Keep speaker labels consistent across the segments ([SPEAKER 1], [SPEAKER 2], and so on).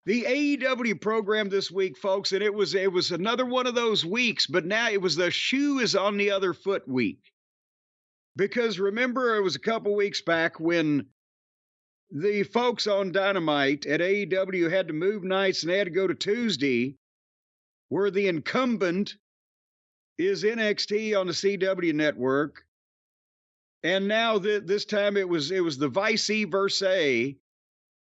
[SPEAKER 1] The AEW program this week, folks, and it was another one of those weeks, but now it was the shoe is on the other foot week. Because remember, it was a couple weeks back when the folks on Dynamite at AEW had to move nights and they had to go to Tuesday, where the incumbent is NXT on the CW network. And now this time it was the vice versa,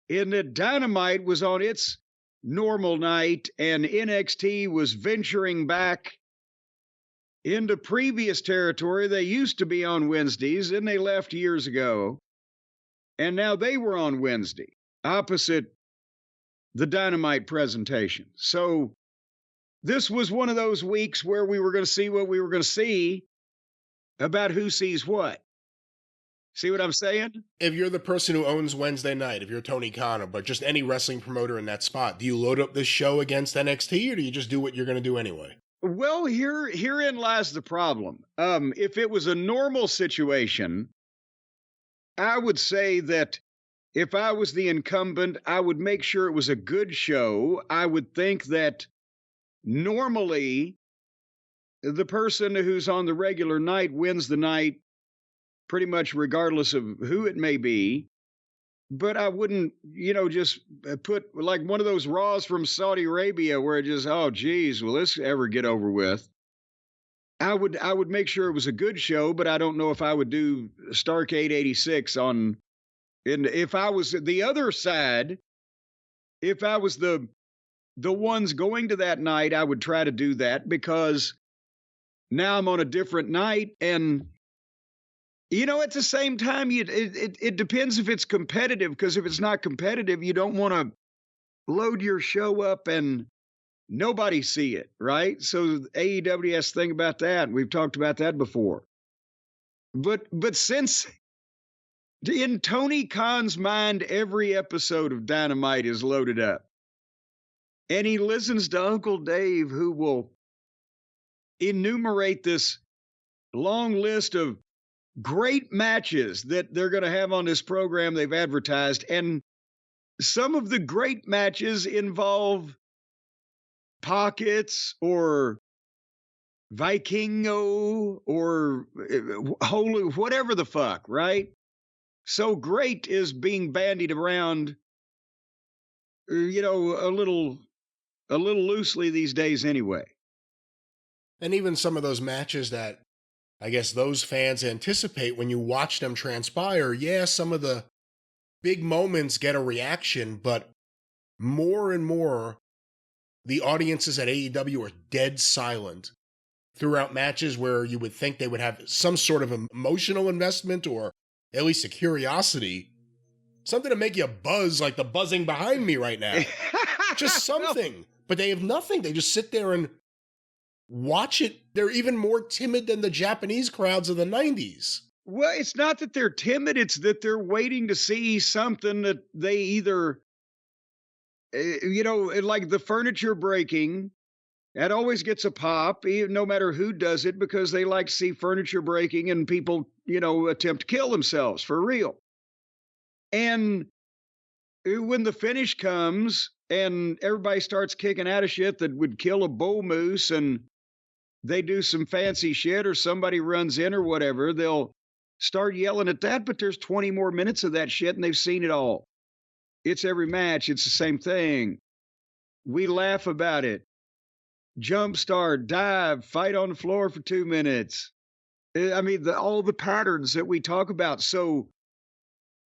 [SPEAKER 1] in that Dynamite was on its normal night and NXT was venturing back into previous territory. They used to be on Wednesdays, and they left years ago. And now they were on Wednesday, opposite the Dynamite presentation. So this was one of those weeks where we were going to see what we were going to see about who sees what. See what I'm saying?
[SPEAKER 2] If you're the person who owns Wednesday night, if you're Tony Khan, but just any wrestling promoter in that spot, do you load up this show against NXT, or do you just do what you're going to do anyway?
[SPEAKER 1] Well, herein lies the problem. If it was a normal situation, I would say that if I was the incumbent, I would make sure it was a good show. I would think that normally the person who's on the regular night wins the night pretty much regardless of who it may be. But I wouldn't, just put like one of those Raws from Saudi Arabia where it just, oh, geez, will this ever get over with? I would make sure it was a good show, but I don't know if I would do Starrcade 86 on, and if I was the other side, if I was the ones going to that night, I would try to do that because now I'm on a different night. And at the same time, it depends if it's competitive, because if it's not competitive, you don't want to load your show up and nobody see it, right? So AEW has to think about that. We've talked about that before. But since in Tony Khan's mind, every episode of Dynamite is loaded up, and he listens to Uncle Dave, who will enumerate this long list of great matches that they're going to have on this program they've advertised. And some of the great matches involve Pockets or Vikingo or Holy, whatever the fuck, right? So great is being bandied around, a little loosely these days anyway.
[SPEAKER 2] And even some of those matches that I guess those fans anticipate when you watch them transpire, yeah, some of the big moments get a reaction, but more and more, the audiences at AEW are dead silent throughout matches where you would think they would have some sort of emotional investment or at least a curiosity. Something to make you buzz, like the buzzing behind me right now. Just something. But they have nothing. They just sit there and watch it. They're even more timid than the Japanese crowds of the 90s.
[SPEAKER 1] Well, it's not that they're timid. It's that they're waiting to see something that they either, like the furniture breaking, that always gets a pop, no matter who does it, because they like to see furniture breaking and people, attempt to kill themselves for real. And when the finish comes and everybody starts kicking out of shit that would kill a bull moose, and they do some fancy shit or somebody runs in or whatever, they'll start yelling at that. But there's 20 more minutes of that shit and they've seen it all. It's every match. It's the same thing. We laugh about it. Jump start, dive, fight on the floor for 2 minutes. I mean, all the patterns that we talk about. So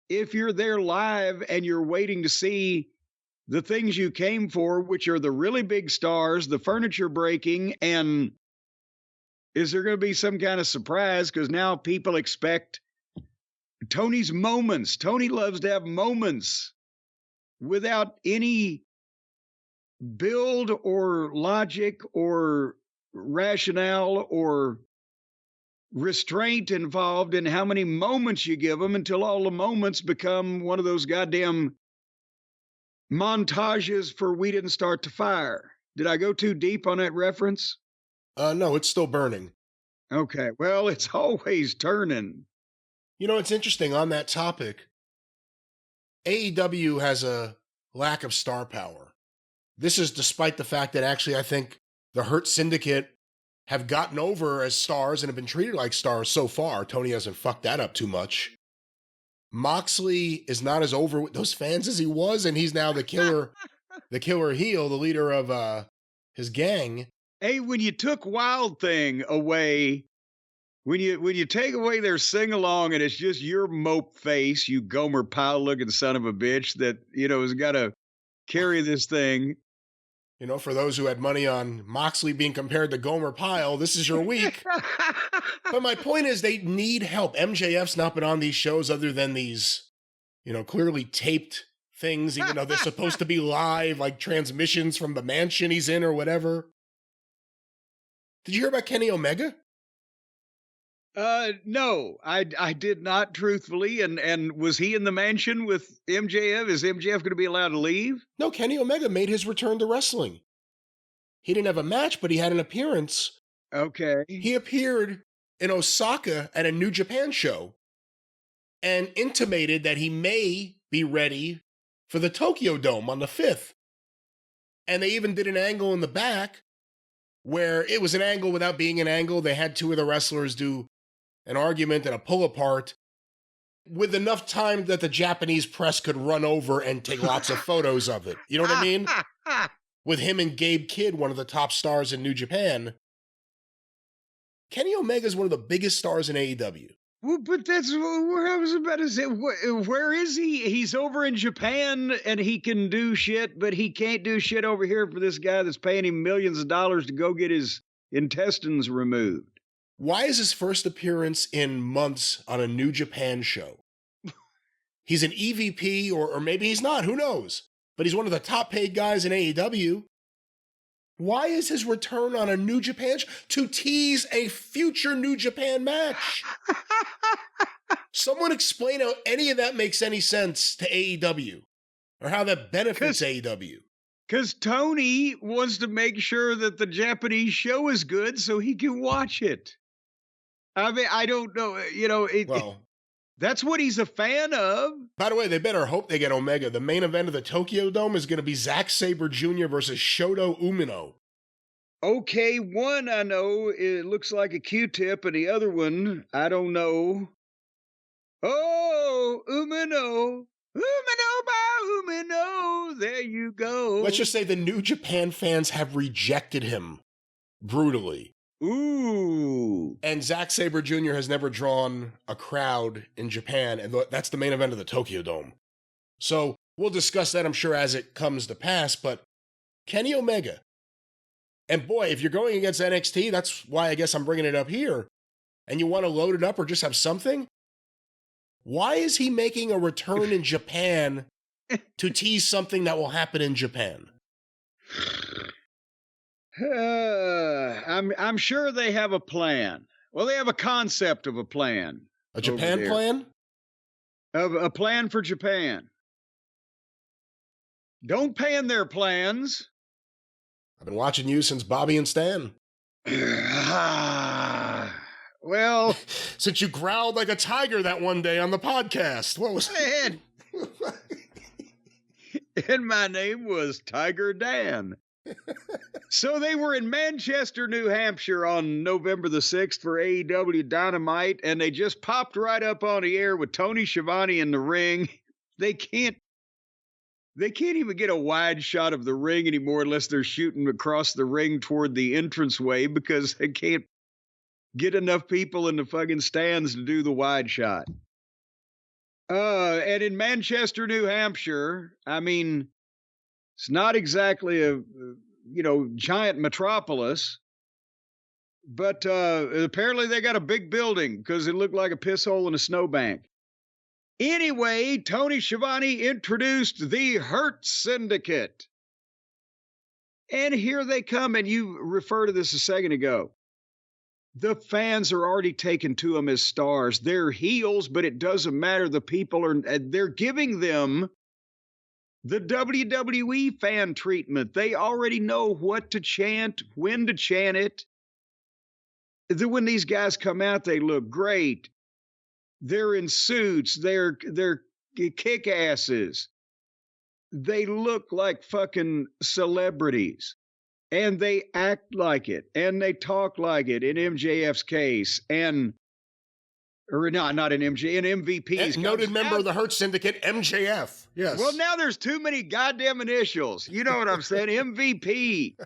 [SPEAKER 1] if you're there live and you're waiting to see the things you came for, which are the really big stars, the furniture breaking, and is there going to be some kind of surprise? Because now people expect Tony's moments. Tony loves to have moments without any build or logic or rationale or restraint involved in how many moments you give them, until all the moments become one of those goddamn montages for We Didn't Start the Fire. Did I go too deep on that reference?
[SPEAKER 2] No, it's still burning.
[SPEAKER 1] Okay, well, it's always turning.
[SPEAKER 2] It's interesting on that topic. AEW has a lack of star power. this is despite the fact that actually I think the Hurt Syndicate have gotten over as stars and have been treated like stars so far. Tony hasn't fucked that up too much. Moxley is not as over with those fans as he was, and he's now the killer heel, the leader of his gang.
[SPEAKER 1] Hey, when you took Wild Thing away, when you take away their sing-along and it's just your mope face, you Gomer Pyle-looking son of a bitch that, has got to carry this thing.
[SPEAKER 2] For those who had money on Moxley being compared to Gomer Pyle, this is your week. But my point is they need help. MJF's not been on these shows other than these, clearly taped things, even though they're supposed to be live, like transmissions from the mansion he's in or whatever. Did you hear about Kenny Omega?
[SPEAKER 1] No, I did not, truthfully. And was he in the mansion with MJF? Is MJF going to be allowed to leave?
[SPEAKER 2] No, Kenny Omega made his return to wrestling. He didn't have a match, but he had an appearance.
[SPEAKER 1] Okay.
[SPEAKER 2] He appeared in Osaka at a New Japan show and intimated that he may be ready for the Tokyo Dome on the 5th. And they even did an angle in the back where it was an angle without being an angle. They had two of the wrestlers do an argument and a pull apart with enough time that the Japanese press could run over and take lots of photos of it. You know what I mean? With him and Gabe Kidd, one of the top stars in New Japan. Kenny Omega is one of the biggest stars in AEW.
[SPEAKER 1] Well, but that's where I was about to say. Where is he? He's over in Japan and he can do shit, but he can't do shit over here for this guy that's paying him millions of dollars to go get his intestines removed.
[SPEAKER 2] Why is his first appearance in months on a New Japan show? He's an EVP, or maybe he's not, who knows? But he's one of the top paid guys in AEW. Why is his return on a New Japan show? To tease a future New Japan match. Someone explain how any of that makes any sense to AEW, or how that benefits AEW.
[SPEAKER 1] Because Tony wants to make sure that the Japanese show is good so he can watch it. I mean, I don't know, that's what he's a fan of.
[SPEAKER 2] By the way, they better hope they get Omega. The main event of the Tokyo Dome is going to be Zack Sabre Jr. versus Shota Umino.
[SPEAKER 1] Okay, one I know, it looks like a Q-tip, and the other one, I don't know. Oh, Umino. Umino by Umino. There you go.
[SPEAKER 2] Let's just say the New Japan fans have rejected him brutally.
[SPEAKER 1] Ooh.
[SPEAKER 2] And Zack Sabre Jr. has never drawn a crowd in Japan, and that's the main event of the Tokyo Dome. So we'll discuss that, I'm sure, as it comes to pass, but Kenny Omega. And boy, if you're going against NXT, that's why I guess I'm bringing it up here, and you want to load it up or just have something, why is he making a return in Japan to tease something that will happen in Japan?
[SPEAKER 1] I'm sure they have a plan. Well, they have a concept of a plan.
[SPEAKER 2] A Japan plan?
[SPEAKER 1] Of a plan for Japan. Don't pan their plans.
[SPEAKER 2] I've been watching you since Bobby and Stan.
[SPEAKER 1] Well,
[SPEAKER 2] since you growled like a tiger that one day on the podcast. What was
[SPEAKER 1] that? And my name was Tiger Dan. So they were in Manchester, New Hampshire on November the 6th for AEW Dynamite, and they just popped right up on the air with Tony Schiavone in the ring. They can't even get a wide shot of the ring anymore unless they're shooting across the ring toward the entranceway because they can't get enough people in the fucking stands to do the wide shot. And in Manchester, New Hampshire, I mean, it's not exactly a giant metropolis, but apparently they got a big building because it looked like a piss hole in a snowbank. Anyway, Tony Schiavone introduced the Hurt Syndicate. And here they come, and you referred to this a second ago. The fans are already taken to them as stars. They're heels, but it doesn't matter. The people they're giving them the WWE fan treatment. They already know what to chant, when to chant it. When these guys come out, they look great. They're in suits. They're kick-asses. they look like fucking celebrities. And they act like it, and they talk like it in MJF's case, and or not in MVP's.
[SPEAKER 2] Noted member of the Hurt Syndicate, MJF. Yes.
[SPEAKER 1] Well, now there's too many goddamn initials. You know what I'm saying? MVP.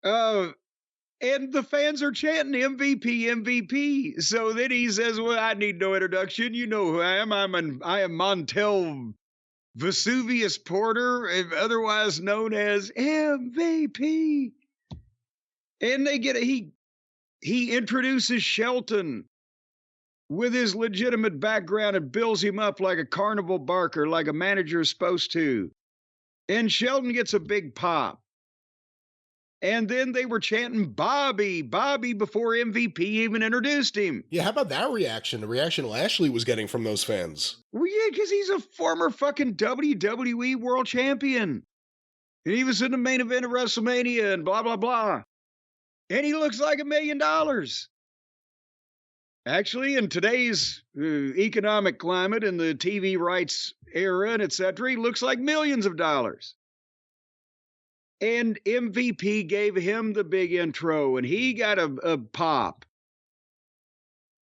[SPEAKER 1] And the fans are chanting MVP, MVP. So then he says, "Well, I need no introduction. You know who I am. I am Montel Vesuvius Porter, otherwise known as MVP." And he introduces Shelton with his legitimate background and builds him up like a carnival barker, like a manager is supposed to. And Shelton gets a big pop. And then they were chanting Bobby before MVP even introduced him.
[SPEAKER 2] Yeah, how about that reaction? The reaction Lashley was getting from those fans.
[SPEAKER 1] Well, yeah, because he's a former fucking WWE world champion. And he was in the main event of WrestleMania and blah, blah, blah. And he looks like $1 million. Actually, in today's economic climate and the TV rights era and et cetera, he looks like millions of dollars. And MVP gave him the big intro, and he got a pop.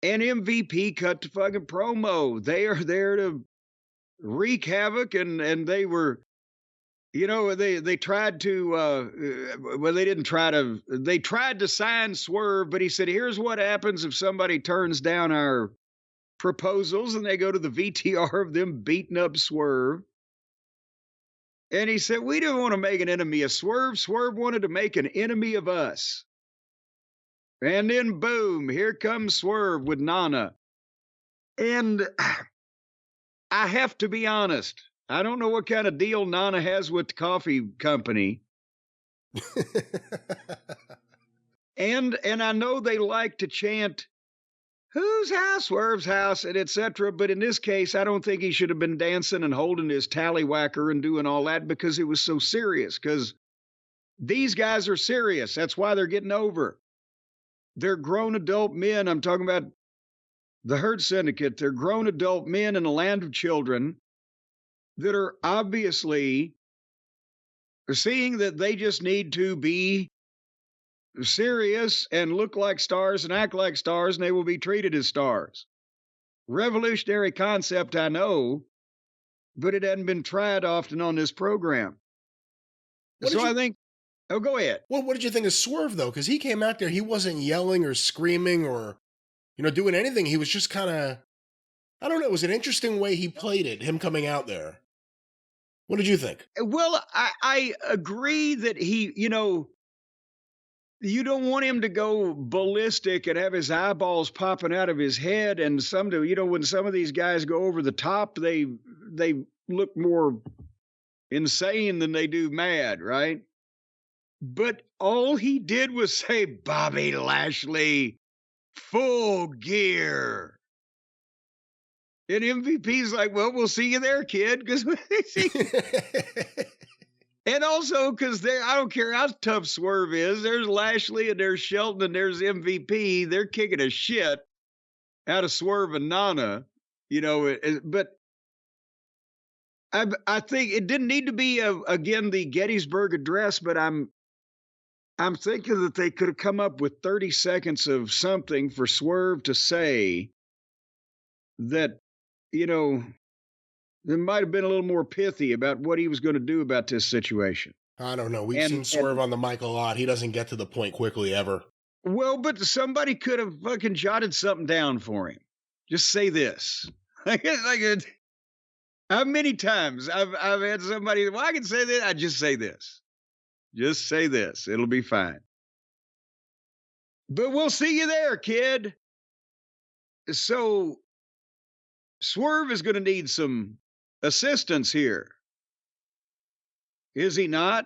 [SPEAKER 1] And MVP cut the fucking promo. They are there to wreak havoc, and they were, you know, they tried to, well, they didn't try to, they tried to sign Swerve, but he said, "Here's what happens if somebody turns down our proposals," and they go to the VTR of them beating up Swerve. And he said, "We didn't want to make an enemy of Swerve. Swerve wanted to make an enemy of us." And then, boom, here comes Swerve with Nana. And I have to be honest. I don't know what kind of deal Nana has with the coffee company. And I know they like to chant, "Whose house? Swerve's house," and etc. But in this case, I don't think he should have been dancing and holding his tallywhacker and doing all that because it was so serious. Because these guys are serious. That's why they're getting over. They're grown adult men. I'm talking about the Hurt Syndicate. They're grown adult men in a land of children that are obviously seeing that they just need to be serious and look like stars and act like stars, and they will be treated as stars. Revolutionary concept, I know, but it hadn't been tried often on this program. I think, oh, go ahead.
[SPEAKER 2] Well, what did you think of Swerve, though? Because he came out there, he wasn't yelling or screaming or, doing anything. He was just kind of, I don't know, it was an interesting way he played it, him coming out there. What did you think?
[SPEAKER 1] Well, I agree that he, you don't want him to go ballistic and have his eyeballs popping out of his head. And when some of these guys go over the top, they look more insane than they do mad, right? But all he did was say, "Bobby Lashley, full gear." And MVP's like, "Well, we'll see you there, kid." And also, because I don't care how tough Swerve is, there's Lashley and there's Shelton and there's MVP. They're kicking a shit out of Swerve and Nana, but I think it didn't need to be, again, the Gettysburg Address, but I'm thinking that they could have come up with 30 seconds of something for Swerve to say that, there might have been a little more pithy about what he was going to do about this situation.
[SPEAKER 2] I don't know. We've seen Swerve on the mic a lot. He doesn't get to the point quickly ever.
[SPEAKER 1] Well, but somebody could have fucking jotted something down for him. Just say this. How many times I've had somebody, "Well, I can say this." I just say this. Just say this. It'll be fine. But we'll see you there, kid. So Swerve is going to need some assistance here. Is he not?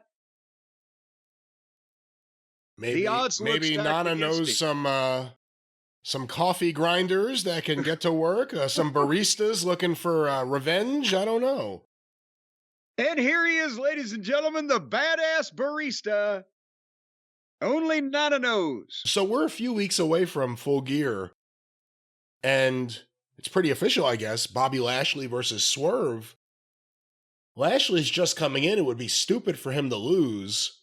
[SPEAKER 2] Maybe Nana knows some coffee grinders that can get to work, some baristas looking for revenge. I don't know.
[SPEAKER 1] And here he is, ladies and gentlemen, the badass barista. Only Nana knows.
[SPEAKER 2] So we're a few weeks away from Full Gear, and it's pretty official, I guess. Bobby Lashley versus Swerve. Lashley's just coming in. It would be stupid for him to lose.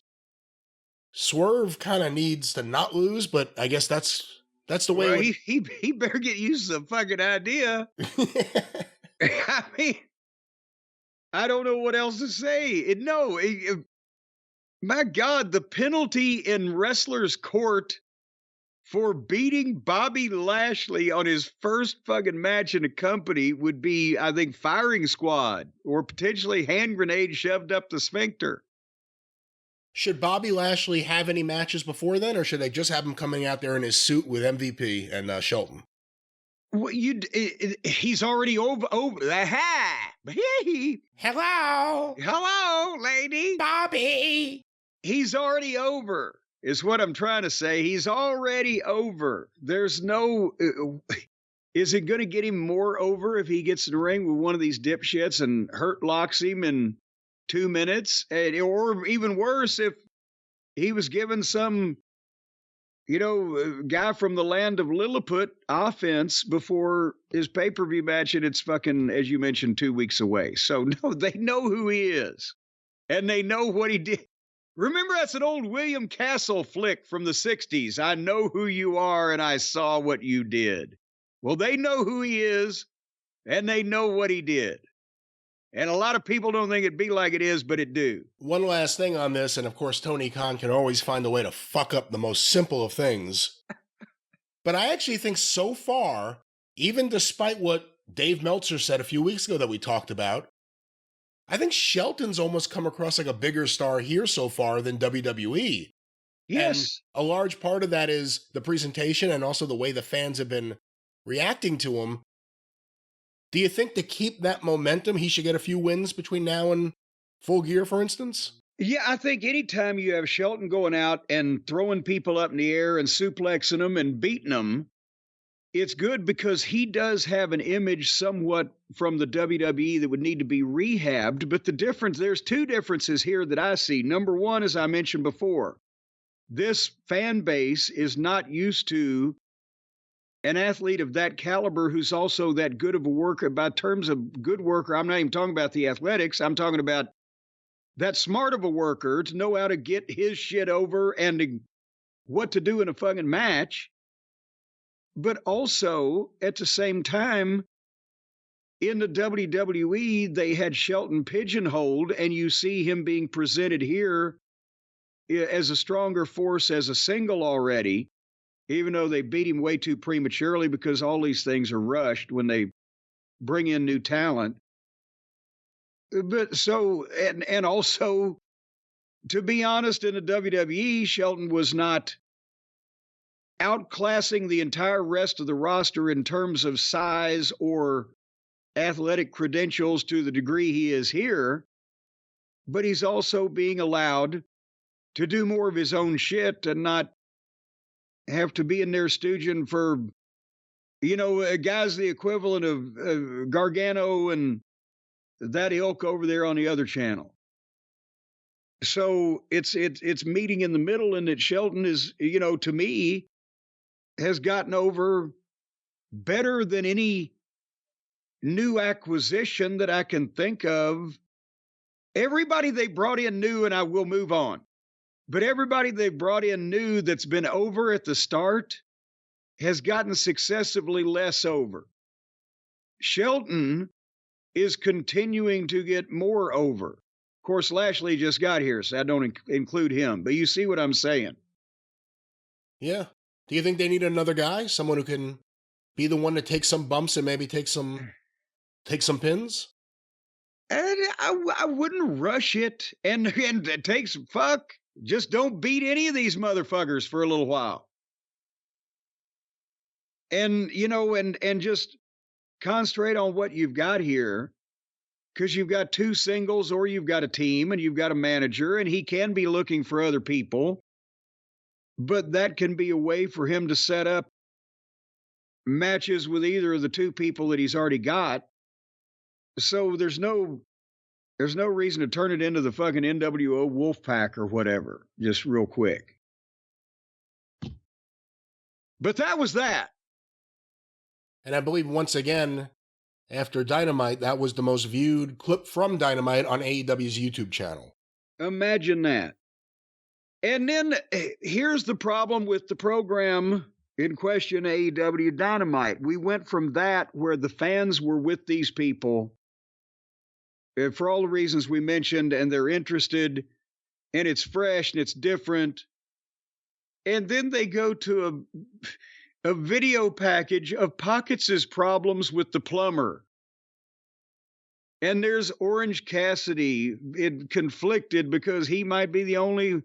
[SPEAKER 2] Swerve kind of needs to not lose, but I guess that's the way.
[SPEAKER 1] Well, he better get used to the fucking idea. I mean, I don't know what else to say. My God, the penalty in Wrestler's Court for beating Bobby Lashley on his first fucking match in the company would be, I think, firing squad or potentially hand grenade shoved up the sphincter.
[SPEAKER 2] Should Bobby Lashley have any matches before then, or should they just have him coming out there in his suit with MVP and Shelton?
[SPEAKER 1] Well, he's already over. Aha! Hello, lady.
[SPEAKER 2] Bobby.
[SPEAKER 1] He's already over, is what I'm trying to say. He's already over. There's no. Is it going to get him more over if he gets in the ring with one of these dipshits and Hurt locks him in 2 minutes? Or even worse, if he was given some, guy from the land of Lilliput offense before his pay-per-view match, and it's fucking, as you mentioned, 2 weeks away. So, no, they know who he is, and they know what he did. Remember, that's an old William Castle flick from the 60s. I know who you are, and I saw what you did. Well, they know who he is, and they know what he did. And a lot of people don't think it'd be like it is, but it do.
[SPEAKER 2] One last thing on this, and of course, Tony Khan can always find a way to fuck up the most simple of things. But I actually think so far, even despite what Dave Meltzer said a few weeks ago that we talked about, I think Shelton's almost come across like a bigger star here so far than WWE.
[SPEAKER 1] Yes.
[SPEAKER 2] And a large part of that is the presentation and also the way the fans have been reacting to him. Do you think to keep that momentum, he should get a few wins between now and Full Gear, for instance?
[SPEAKER 1] Yeah, I think anytime you have Shelton going out and throwing people up in the air and suplexing them and beating them, it's good because he does have an image somewhat from the WWE that would need to be rehabbed. But there's two differences here that I see. Number one, as I mentioned before, this fan base is not used to an athlete of that caliber who's also that good of a worker. By terms of good worker, I'm not even talking about the athletics. I'm talking about that smart of a worker to know how to get his shit over and what to do in a fucking match. But also, at the same time, in the WWE, they had Shelton pigeonholed, and you see him being presented here as a stronger force as a single already, even though they beat him way too prematurely because all these things are rushed when they bring in new talent. But so, and also, to be honest, in the WWE, Shelton was not outclassing the entire rest of the roster in terms of size or athletic credentials to the degree he is here, but he's also being allowed to do more of his own shit and not have to be in there stooging for, guys the equivalent of Gargano and that ilk over there on the other channel. So it's meeting in the middle, and that Shelton is, to me, has gotten over better than any new acquisition that I can think of. Everybody they brought in new, and I will move on, but everybody they brought in new that's been over at the start has gotten successively less over. Shelton is continuing to get more over. Of course, Lashley just got here, so I don't include him, but you see what I'm saying.
[SPEAKER 2] Yeah. Do you think they need another guy? Someone who can be the one to take some bumps and maybe take some pins?
[SPEAKER 1] And I wouldn't rush it and take some fuck. Just don't beat any of these motherfuckers for a little while. And, and just concentrate on what you've got here, because you've got two singles or you've got a team and you've got a manager, and he can be looking for other people. But that can be a way for him to set up matches with either of the two people that he's already got. So there's no reason to turn it into the fucking NWO Wolfpack or whatever, just real quick. But that was that.
[SPEAKER 2] And I believe once again, after Dynamite, that was the most viewed clip from Dynamite on AEW's YouTube channel.
[SPEAKER 1] Imagine that. And then here's the problem with the program in question, AEW Dynamite. We went from that, where the fans were with these people for all the reasons we mentioned, and they're interested, and it's fresh and it's different. And then they go to a video package of Pockets' problems with the plumber. And there's Orange Cassidy conflicted because he might be the only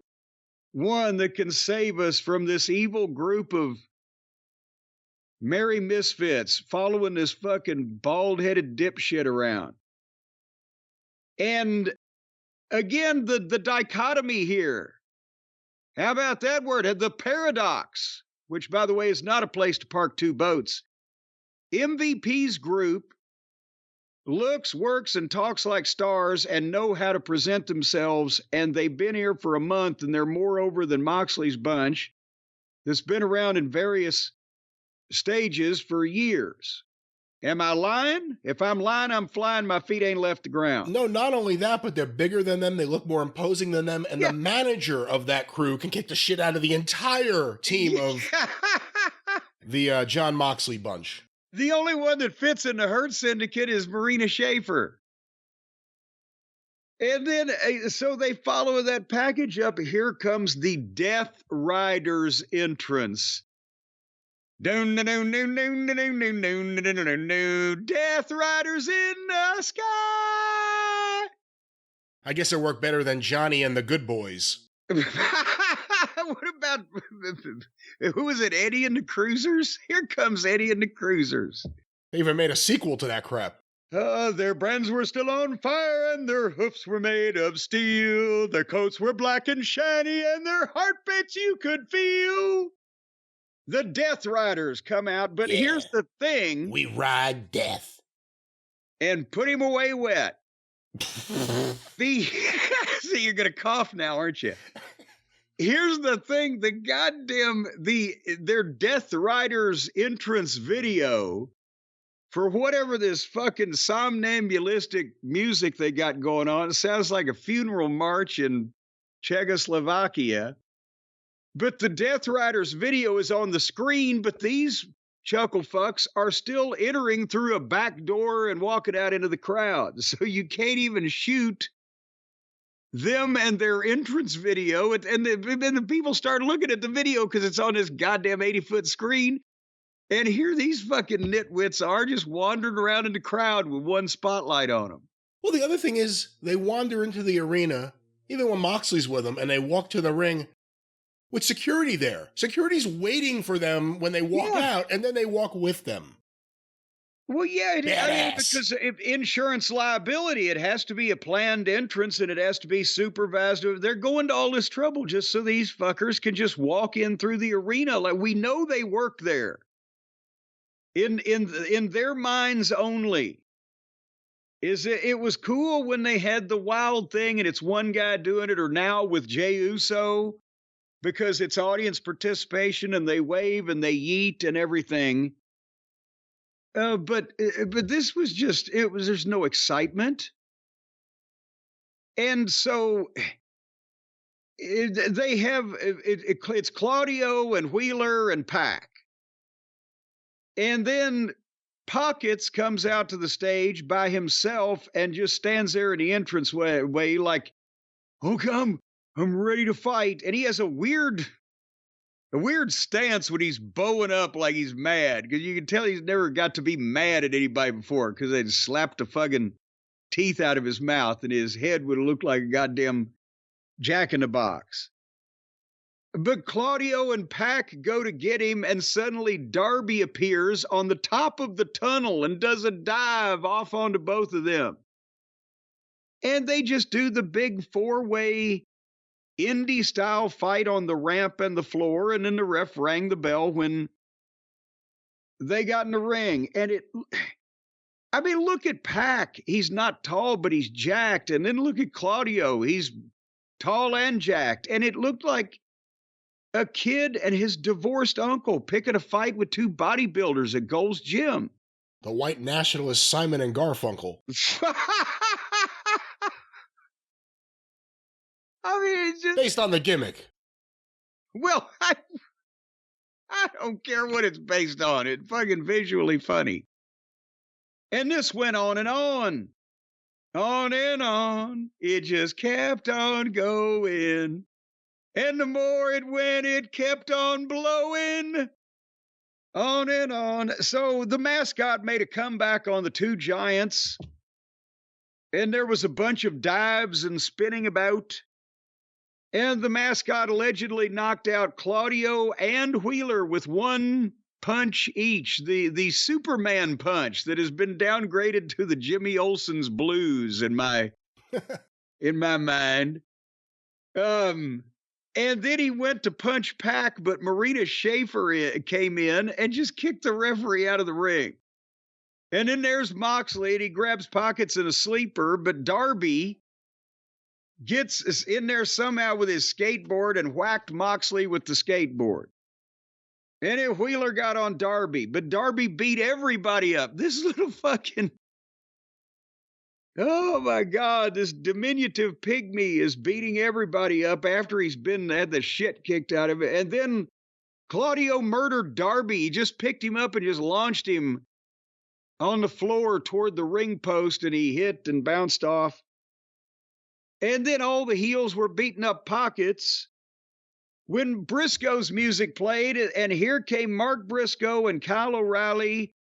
[SPEAKER 1] one that can save us from this evil group of merry misfits following this fucking bald-headed dipshit around. And again, the dichotomy here. How about that word? The paradox, which, by the way, is not a place to park two boats. MVP's group looks, works, and talks like stars and know how to present themselves, and they've been here for a month, and they're more over than Moxley's bunch that's been around in various stages for years. Am I lying? If I'm lying, I'm flying. My feet ain't left the ground.
[SPEAKER 2] No, not only that, but they're bigger than them. They look more imposing than them. And the manager of that crew can kick the shit out of the entire team of the John Moxley bunch.
[SPEAKER 1] The only one that fits in the Hurt Syndicate is Marina Schaefer. And then, so they follow that package up. Here comes the Death Riders entrance. Death Riders in the sky.
[SPEAKER 2] I guess it worked better than Johnny and the Good Boys.
[SPEAKER 1] What about, who was it, Eddie and the Cruisers? Here comes Eddie and the Cruisers.
[SPEAKER 2] They even made a sequel to that crap.
[SPEAKER 1] Their brands were still on fire, and their hoofs were made of steel. Their coats were black and shiny, and their heartbeats you could feel. The Death Riders come out, but here's the thing.
[SPEAKER 2] We ride death.
[SPEAKER 1] And put him away wet. See, you're going to cough now, aren't you? Here's the thing, their Death Riders entrance video, for whatever this fucking somnambulistic music they got going on, it sounds like a funeral march in Czechoslovakia. But the Death Riders video is on the screen, but these chuckle fucks are still entering through a back door and walking out into the crowd. So you can't even shoot them and their entrance video. And the people start looking at the video because it's on this goddamn 80-foot screen. And here these fucking nitwits are just wandering around in the crowd with one spotlight on them.
[SPEAKER 2] Well, the other thing is they wander into the arena, even when Moxley's with them, and they walk to the ring with security there. Security's waiting for them when they walk out, and then they walk with them.
[SPEAKER 1] Well, yeah, because if insurance liability, it has to be a planned entrance and it has to be supervised. They're going to all this trouble just so these fuckers can just walk in through the arena. Like, we know they work there. In their minds only. It was cool when they had the wild thing and it's one guy doing it, or now with Jey Uso, because it's audience participation and they wave and they yeet and everything. But this was just, there's no excitement. And so it's Claudio and Wheeler and Pac. And then Pockets comes out to the stage by himself and just stands there in the entrance way like, okay, I'm ready to fight. And he has a weird stance when he's bowing up like he's mad, because you can tell he's never got to be mad at anybody before, because they'd slapped the fucking teeth out of his mouth and his head would have looked like a goddamn jack-in-the-box. But Claudio and Pac go to get him, and suddenly Darby appears on the top of the tunnel and does a dive off onto both of them. And they just do the big four-way indie-style fight on the ramp and the floor, and then the ref rang the bell when they got in the ring. And look at Pac. He's not tall, but he's jacked. And then look at Claudio. He's tall and jacked. And it looked like a kid and his divorced uncle picking a fight with two bodybuilders at Gold's Gym.
[SPEAKER 2] The white nationalist Simon and Garfunkel.
[SPEAKER 1] I mean, it's just...
[SPEAKER 2] Based on the gimmick.
[SPEAKER 1] Well, I don't care what it's based on. It's fucking visually funny. And this went on and on. On and on. It just kept on going. And the more it went, it kept on blowing. On and on. So the mascot made a comeback on the two giants. And there was a bunch of dives and spinning about. And the mascot allegedly knocked out Claudio and Wheeler with one punch each. The Superman punch that has been downgraded to the Jimmy Olsen's blues in my mind. And then he went to punch Pac, but Marina Schaefer came in and just kicked the referee out of the ring. And then there's Moxley, and he grabs pockets in a sleeper, but Darby gets in there somehow with his skateboard and whacked Moxley with the skateboard. And then Wheeler got on Darby, but Darby beat everybody up. This little fucking... Oh my God, this diminutive pygmy is beating everybody up after he's had the shit kicked out of it. And then Claudio murdered Darby. He just picked him up and just launched him on the floor toward the ring post, and he hit and bounced off. And then all the heels were beating up pockets when Briscoe's music played, and here came Mark Briscoe and Kyle O'Reilly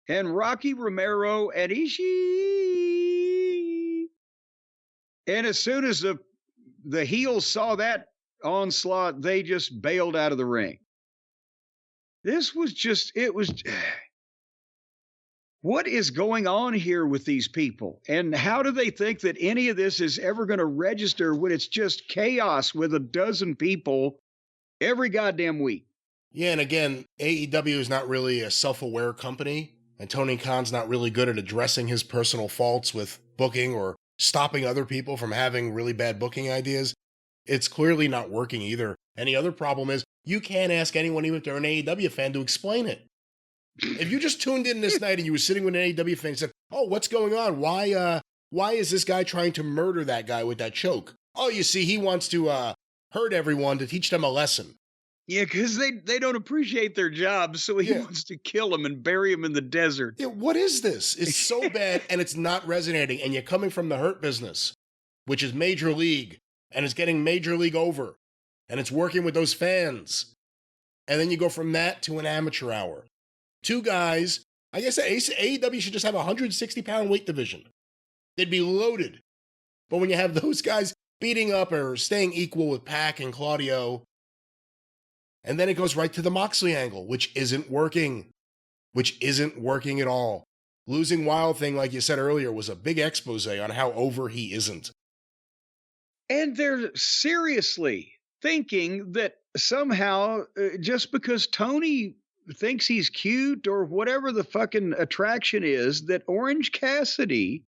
[SPEAKER 1] and Rocky Romero and Ishii. And as soon as the heels saw that onslaught, they just bailed out of the ring. This was just, it was... What is going on here with these people? And how do they think that any of this is ever going to register when it's just chaos with a dozen people every goddamn week?
[SPEAKER 2] Yeah, and again, AEW is not really a self-aware company, and Tony Khan's not really good at addressing his personal faults with booking or stopping other people from having really bad booking ideas. It's clearly not working either. And the other problem is, you can't ask anyone, even if they're an AEW fan, to explain it. If you just tuned in this night and you were sitting with an AEW fan and said, oh, what's going on? Why is this guy trying to murder that guy with that choke? Oh, you see, he wants to hurt everyone to teach them a lesson.
[SPEAKER 1] Yeah, because they don't appreciate their jobs, so he wants to kill them and bury them in the desert.
[SPEAKER 2] Yeah, what is this? It's so bad, and it's not resonating. And you're coming from the Hurt business, which is Major League, and it's getting Major League over, and it's working with those fans. And then you go from that to an amateur hour. Two guys, I guess AEW should just have a 160-pound weight division. They'd be loaded. But when you have those guys beating up or staying equal with Pac and Claudio, and then it goes right to the Moxley angle, which isn't working. Which isn't working at all. Losing Wild Thing, like you said earlier, was a big expose on how over he isn't.
[SPEAKER 1] And they're seriously thinking that somehow, just because Tony thinks he's cute or whatever the fucking attraction is, that Orange Cassidy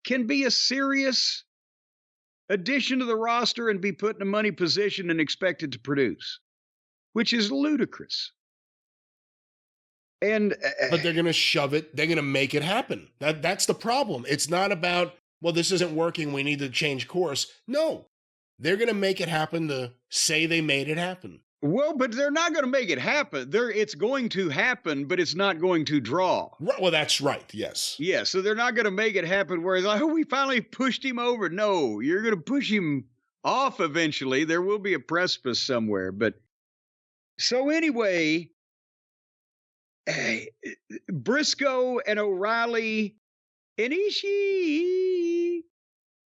[SPEAKER 1] can be a serious addition to the roster and be put in a money position and expected to produce, which is ludicrous. And
[SPEAKER 2] but they're going to shove it. They're going to make it happen. That's the problem. It's not about, well, this isn't working, we need to change course. No, they're going to make it happen to say they made it happen.
[SPEAKER 1] Well, but they're not going to make it happen. It's going to happen, but it's not going to draw.
[SPEAKER 2] Right, well, that's right, yes.
[SPEAKER 1] Yeah, so they're not going to make it happen where it's like, oh, we finally pushed him over. No, you're going to push him off eventually. There will be a precipice somewhere. But so anyway, Briscoe and O'Reilly and Ishii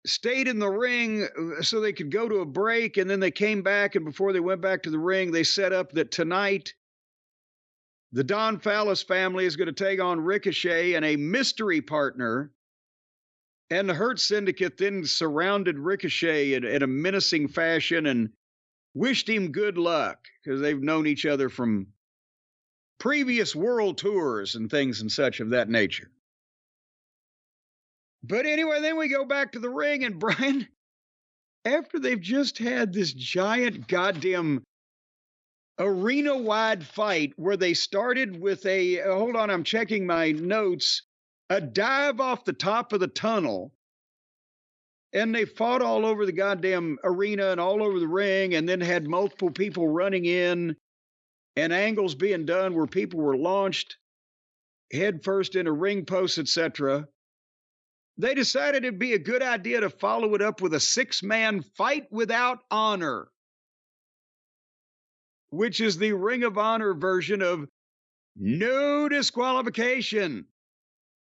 [SPEAKER 1] stayed in the ring so they could go to a break, and then they came back, and before they went back to the ring, they set up that tonight the Don Fallis family is going to take on Ricochet and a mystery partner, and the Hurt Syndicate then surrounded Ricochet in a menacing fashion and wished him good luck because they've known each other from previous world tours and things and such of that nature. But anyway, then we go back to the ring, and Brian, after they've just had this giant goddamn arena-wide fight where they started with hold on, I'm checking my notes, a dive off the top of the tunnel. And they fought all over the goddamn arena and all over the ring, and then had multiple people running in and angles being done where people were launched headfirst into ring posts, etc. They decided it'd be a good idea to follow it up with a 6-man fight without honor, which is the Ring of Honor version of no disqualification.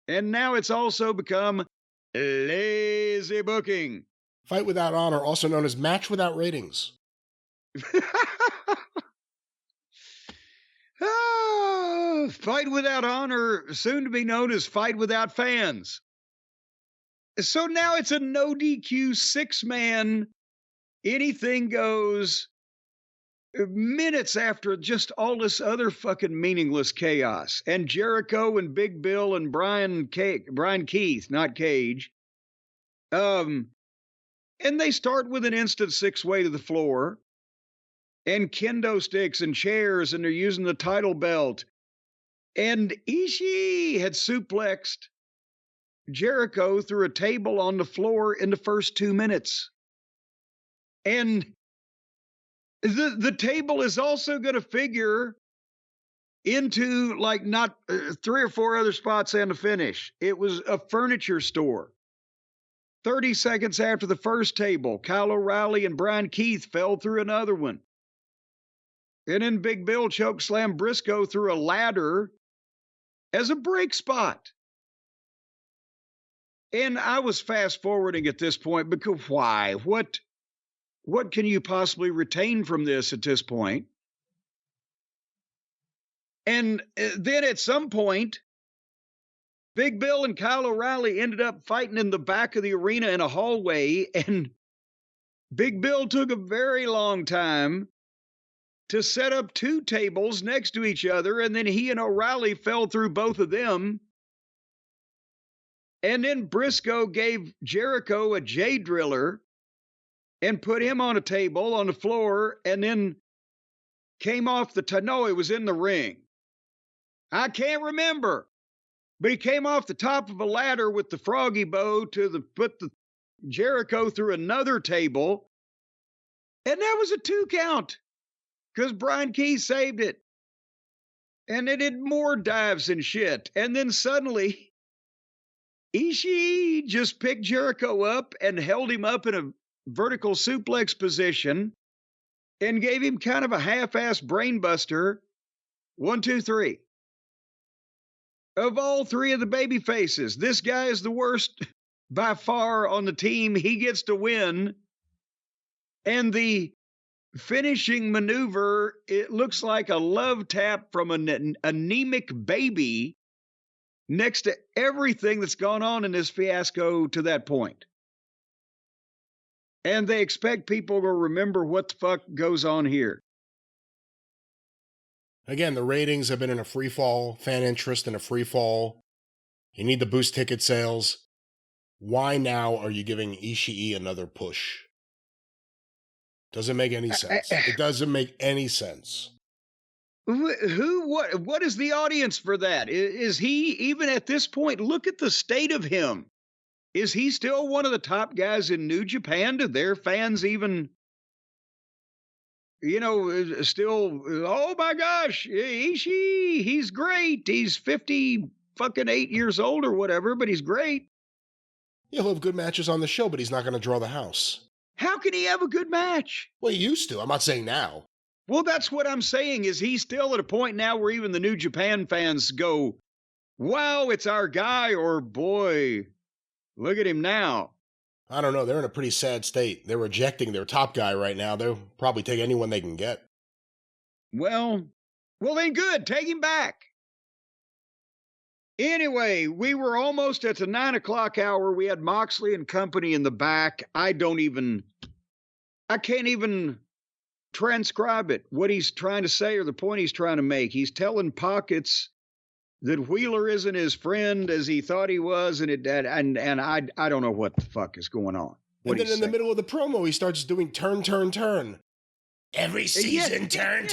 [SPEAKER 1] And now it's also become lazy booking.
[SPEAKER 2] Fight without honor, also known as match without ratings.
[SPEAKER 1] Fight without honor, soon to be known as fight without fans. So now it's a no DQ 6-man, anything goes, minutes after just all this other fucking meaningless chaos. And Jericho and Big Bill and Brian Keith, not Cage. And they start with an instant 6-way to the floor and kendo sticks and chairs, and they're using the title belt. And Ishii had suplexed Jericho through a table on the floor in the first 2 minutes. And the table is also going to figure into like not 3 or 4 other spots and a finish. It was a furniture store. 30 seconds after the first table, Kyle O'Reilly and Brian Keith fell through another one. And then Big Bill chokeslammed Briscoe through a ladder as a break spot. And I was fast forwarding at this point because why? What can you possibly retain from this at this point? And then at some point, Big Bill and Kyle O'Reilly ended up fighting in the back of the arena in a hallway, and Big Bill took a very long time to set up 2 tables next to each other, and then he and O'Reilly fell through both of them. And then Briscoe gave Jericho a J driller and put him on a table on the floor, and then came off no, it was in the ring. I can't remember. But he came off the top of a ladder with the froggy bow put the Jericho through another table. And that was a 2 count because Brian Keith saved it. And they did more dives and shit. And then suddenly, Ishii just picked Jericho up and held him up in a vertical suplex position and gave him kind of a half-assed brainbuster. 1, 2, 3. Of all 3 of the baby faces, this guy is the worst by far on the team. He gets to win. And the finishing maneuver, it looks like a love tap from an anemic baby next to everything that's gone on in this fiasco to that point. And they expect people to remember what the fuck goes on here.
[SPEAKER 2] Again, the ratings have been in a free fall, fan interest in a free fall. You need to boost ticket sales. Why now are you giving Ishii another push? Doesn't make any sense. It doesn't make any sense.
[SPEAKER 1] What is the audience for that? Is he, even at this point, look at the state of him. Is he still one of the top guys in New Japan? Do their fans even, still, oh my gosh, Ishii, he's great. He's 58 years old or whatever, but he's great.
[SPEAKER 2] He'll have good matches on the show, but he's not going to draw the house.
[SPEAKER 1] How can he have a good match?
[SPEAKER 2] Well, he used to. I'm not saying now.
[SPEAKER 1] Well, that's what I'm saying. Is he still at a point now where even the New Japan fans go, wow, it's our guy, or boy, look at him now.
[SPEAKER 2] I don't know. They're in a pretty sad state. They're rejecting their top guy right now. They'll probably take anyone they can get.
[SPEAKER 1] Well, then good. Take him back. Anyway, we were almost at the 9 o'clock hour. We had Moxley and company in the back. I can't even transcribe it, what he's trying to say or the point he's trying to make. He's telling Pockets that Wheeler isn't his friend as he thought he was, and I don't know what the fuck is going on.
[SPEAKER 2] And then in the middle of the promo, he starts doing turn. Every season, turn.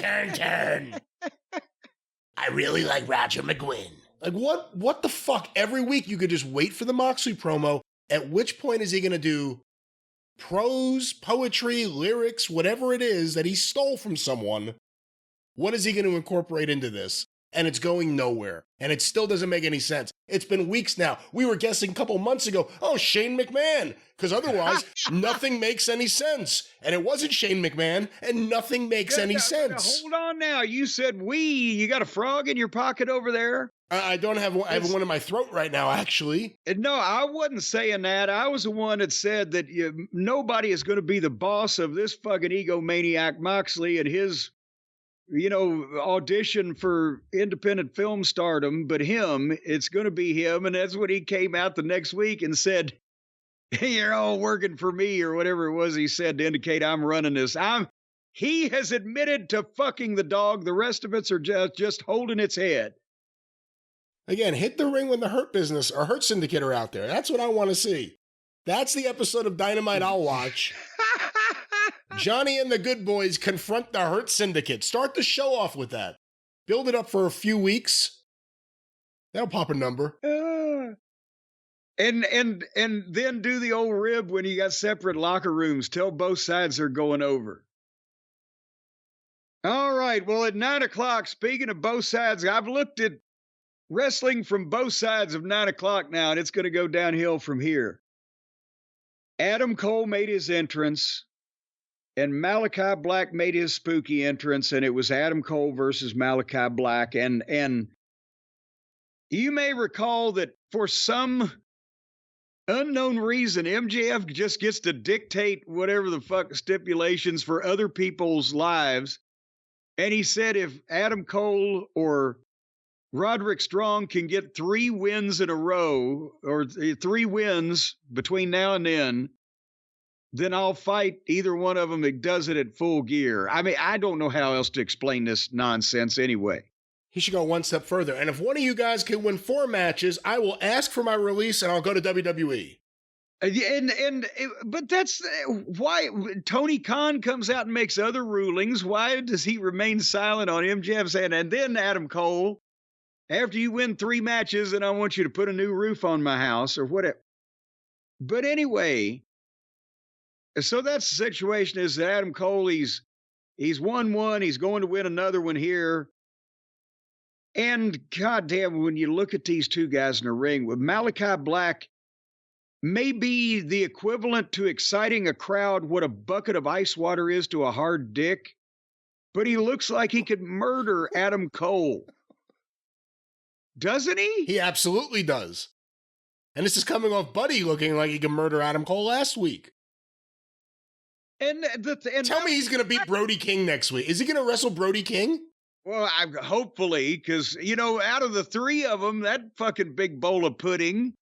[SPEAKER 2] I really like Roger McGuinn. Like, what the fuck? Every week you could just wait for the Moxley promo, at which point is he going to do prose, poetry, lyrics, whatever it is that he stole from someone? What is he going to incorporate into this? And it's going nowhere. And it still doesn't make any sense. It's been weeks now. We were guessing a couple months ago, oh, Shane McMahon. Because otherwise, nothing makes any sense. And it wasn't Shane McMahon, and nothing makes any sense.
[SPEAKER 1] Hold on now. You said we. You got a frog in your pocket over there?
[SPEAKER 2] I don't have one. I have one in my throat right now, actually.
[SPEAKER 1] No, I wasn't saying that. I was the one that said that nobody is going to be the boss of this fucking egomaniac Moxley and his audition for independent film stardom, but him. It's going to be him. And that's when he came out the next week and said, you're all working for me, or whatever it was he said to indicate I'm running this. He has admitted to fucking the dog. The rest of us are just holding its head.
[SPEAKER 2] Again, hit the ring when the Hurt Syndicate are out there. That's what I want to see. That's the episode of Dynamite I'll watch. Johnny and the Good Boys confront the Hurt Syndicate. Start the show off with that. Build it up for a few weeks. That'll pop a number.
[SPEAKER 1] And then do the old rib when you got separate locker rooms. Tell both sides are going over. All right. Well, at 9:00, speaking of both sides, I've looked at wrestling from both sides of 9:00 now, and it's going to go downhill from here. Adam Cole made his entrance, and Malachi Black made his spooky entrance, and it was Adam Cole versus Malachi Black. And you may recall that for some unknown reason, MJF just gets to dictate whatever the fuck stipulations for other people's lives. And he said if Adam Cole or Roderick Strong can get 3 wins in a row, or 3 wins between now and then I'll fight either one of them that does it at Full Gear. I mean, I don't know how else to explain this nonsense anyway.
[SPEAKER 2] He should go one step further. And if one of you guys can win 4 matches, I will ask for my release and I'll go to WWE.
[SPEAKER 1] But that's why Tony Khan comes out and makes other rulings. Why does he remain silent on MJF's hand? And then Adam Cole, after you win 3 matches, and I want you to put a new roof on my house or whatever. But anyway, so that's the situation, is that Adam Cole, he's won one, he's going to win another one here. And goddamn, when you look at these two guys in the ring, with Malachi Black may be the equivalent to exciting a crowd what a bucket of ice water is to a hard dick, but he looks like he could murder Adam Cole. Doesn't he?
[SPEAKER 2] He absolutely does. And this is coming off Buddy looking like he could murder Adam Cole last week.
[SPEAKER 1] And
[SPEAKER 2] tell me he's going to beat Brody King next week. Is he going to wrestle Brody King?
[SPEAKER 1] Well, hopefully, because, out of the 3 of them, that fucking big bowl of pudding,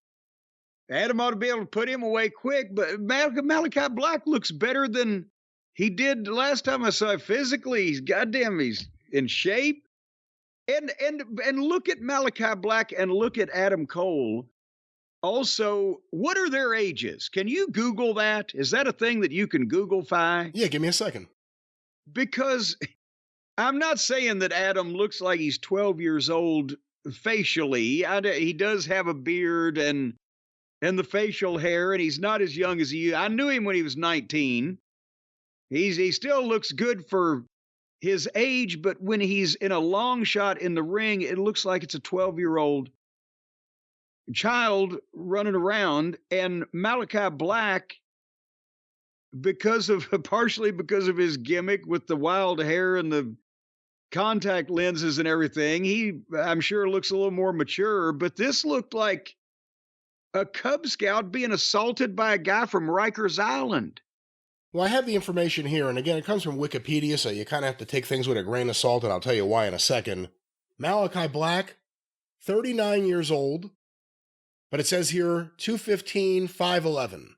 [SPEAKER 1] Adam ought to be able to put him away quick. But Malachi Black looks better than he did the last time I saw him physically. He's in shape. And look at Malachi Black and look at Adam Cole. Also, what are their ages? Can you Google that? Is that a thing that you can Google-fy?
[SPEAKER 2] Yeah, give me a second.
[SPEAKER 1] Because I'm not saying that Adam looks like he's 12 years old facially. He does have a beard and the facial hair, and he's not as young as he. I knew him when he was 19. He still looks good for his age, but when he's in a long shot in the ring, it looks like it's a 12-year-old child running around. And Malachi Black, partially because of his gimmick with the wild hair and the contact lenses and everything, I'm sure looks a little more mature, but this looked like a Cub Scout being assaulted by a guy from Rikers Island.
[SPEAKER 2] Well, I have the information here, and again, it comes from Wikipedia, so you kind of have to take things with a grain of salt, and I'll tell you why in a second. Malachi Black, 39 years old, but it says here 215, 5'11".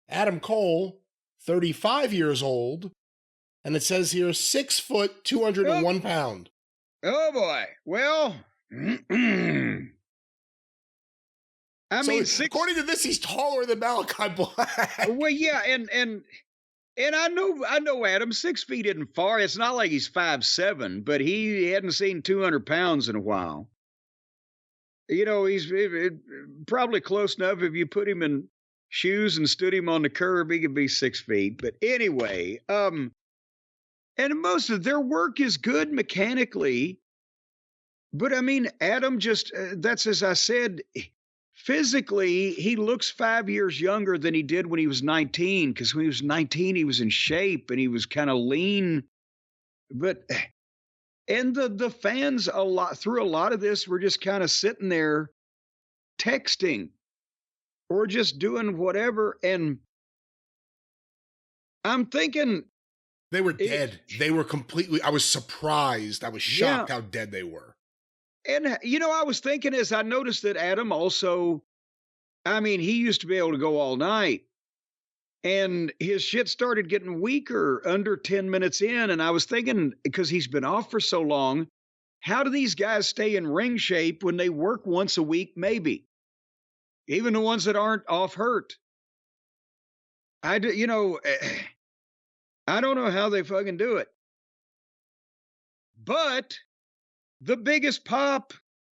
[SPEAKER 2] Adam Cole, 35 years old, and it says here 6 foot, 201 pound.
[SPEAKER 1] Oh boy. Well,
[SPEAKER 2] according to this, he's taller than Malachi Black.
[SPEAKER 1] Well, yeah, and And I know Adam, 6 feet isn't far. It's not like he's 5'7", but he hadn't seen 200 pounds in a while. He's probably close enough. If you put him in shoes and stood him on the curb, he could be 6 feet. But anyway, and most of their work is good mechanically. But I mean, Adam just, that's as I said, physically, he looks 5 years younger than he did when he was 19, because when he was 19, he was in shape and he was kind of lean. But, and the fans through a lot of this were just kind of sitting there texting or just doing whatever. And I'm thinking,
[SPEAKER 2] They were dead. They were completely, I was surprised. I was shocked how dead they were.
[SPEAKER 1] And, I was thinking as I noticed that Adam also, I mean, he used to be able to go all night. And his shit started getting weaker under 10 minutes in. And I was thinking, because he's been off for so long, how do these guys stay in ring shape when they work once a week, maybe? Even the ones that aren't off hurt. I don't know how they fucking do it. But the biggest pop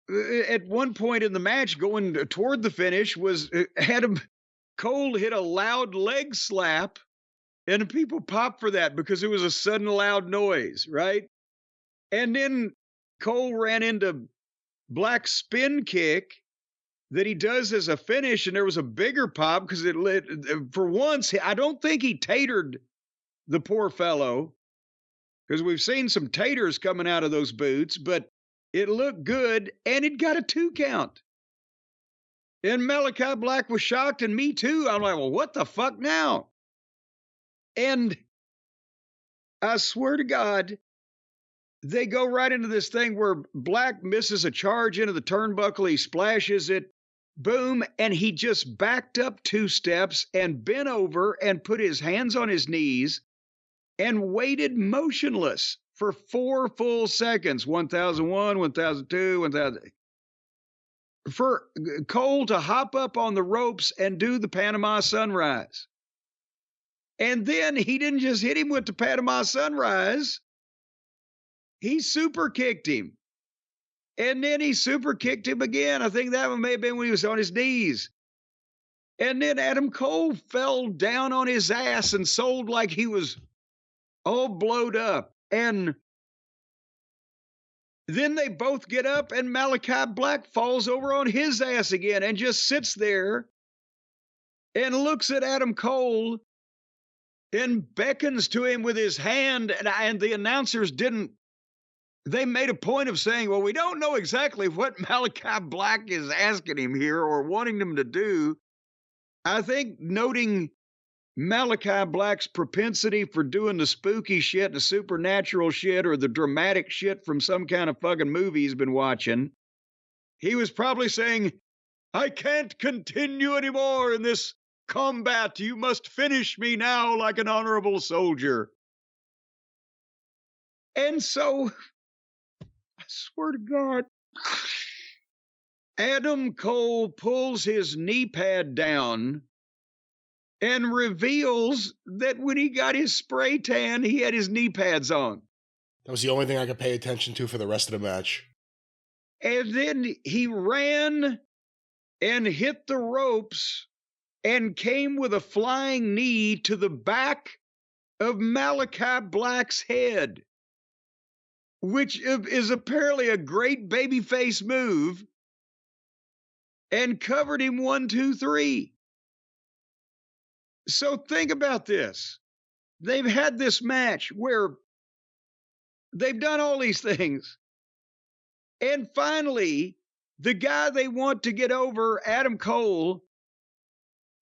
[SPEAKER 1] at one point in the match going toward the finish was Adam Cole hit a loud leg slap, and people popped for that because it was a sudden loud noise, right? And then Cole ran into Black's spin kick that he does as a finish, and there was a bigger pop because it lit. For once, I don't think he tatered the poor fellow, because we've seen some taters coming out of those boots, but it looked good, and it got a 2 count. And Malachi Black was shocked, and me too. I'm like, well, what the fuck now? And I swear to God, they go right into this thing where Black misses a charge into the turnbuckle. He splashes it, boom, and he just backed up 2 steps and bent over and put his hands on his knees and waited motionless for 4 full seconds, 1001, 1002, 1000. For Cole to hop up on the ropes and do the Panama Sunrise. And then he didn't just hit him with the Panama Sunrise. He super kicked him. And then he super kicked him again. I think that one may have been when he was on his knees. And then Adam Cole fell down on his ass and sold like he was all blowed up. And then they both get up and Malachi Black falls over on his ass again and just sits there and looks at Adam Cole and beckons to him with his hand. And the announcers they made a point of saying, well, we don't know exactly what Malachi Black is asking him here or wanting him to do. I think noting Malachi Black's propensity for doing the spooky shit, the supernatural shit, or the dramatic shit from some kind of fucking movie he's been watching, he was probably saying, I can't continue anymore in this combat. You must finish me now like an honorable soldier. And so, I swear to God, Adam Cole pulls his knee pad down and reveals that when he got his spray tan, he had his knee pads on.
[SPEAKER 2] That was the only thing I could pay attention to for the rest of the match.
[SPEAKER 1] And then he ran and hit the ropes and came with a flying knee to the back of Malachi Black's head, which is apparently a great babyface move, and covered him 1, 2, 3. So think about this. They've had this match where they've done all these things. And finally, the guy they want to get over, Adam Cole,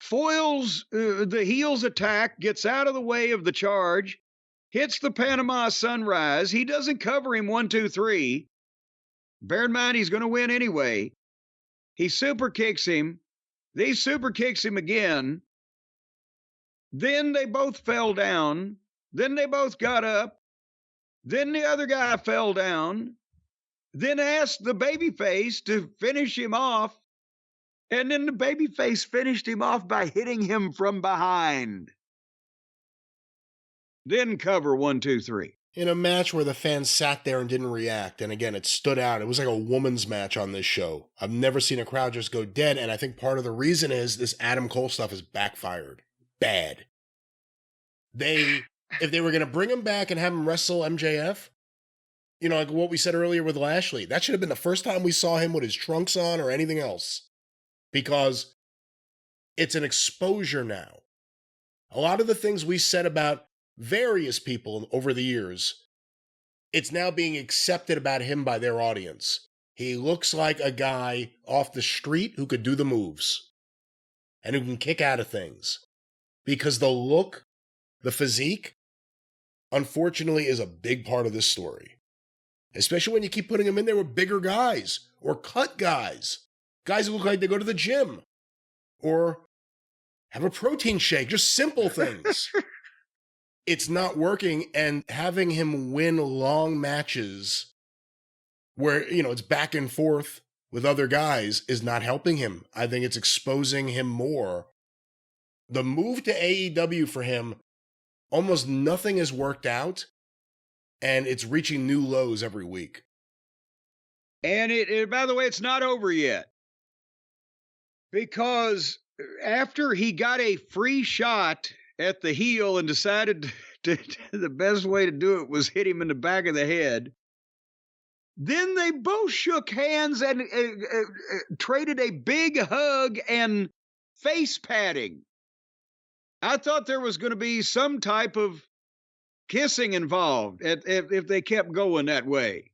[SPEAKER 1] foils the heels attack, gets out of the way of the charge, hits the Panama Sunrise. He doesn't cover him 1, 2, 3. Bear in mind, he's going to win anyway. He super kicks him. He super kicks him again. Then they both fell down. Then they both got up. Then the other guy fell down. Then asked the babyface to finish him off. And then the babyface finished him off by hitting him from behind. then cover 1, 2, 3.
[SPEAKER 2] In a match where the fans sat there and didn't react, and again, it stood out. It was like a woman's match on this show. I've never seen a crowd just go dead, and I think part of the reason is this Adam Cole stuff is backfired. Bad. If they were going to bring him back and have him wrestle MJF, you know, like what we said earlier with Lashley, that should have been the first time we saw him with his trunks on or anything else. Because it's an exposure now. A lot of the things we said about various people over the years, it's now being accepted about him by their audience. He looks like a guy off the street who could do the moves and who can kick out of things. Because the look, the physique, unfortunately, is a big part of this story. Especially when you keep putting him in there with bigger guys or cut guys. Guys who look like they go to the gym or have a protein shake, just simple things. It's not working, and having him win long matches where, you know, it's back and forth with other guys is not helping him. I think it's exposing him more. The move to AEW for him, almost nothing has worked out, and it's reaching new lows every week.
[SPEAKER 1] And by the way, it's not over yet. Because after he got a free shot at the heel and decided the best way to do it was hit him in the back of the head, then they both shook hands and traded a big hug and face patting. I thought there was going to be some type of kissing involved if they kept going that way.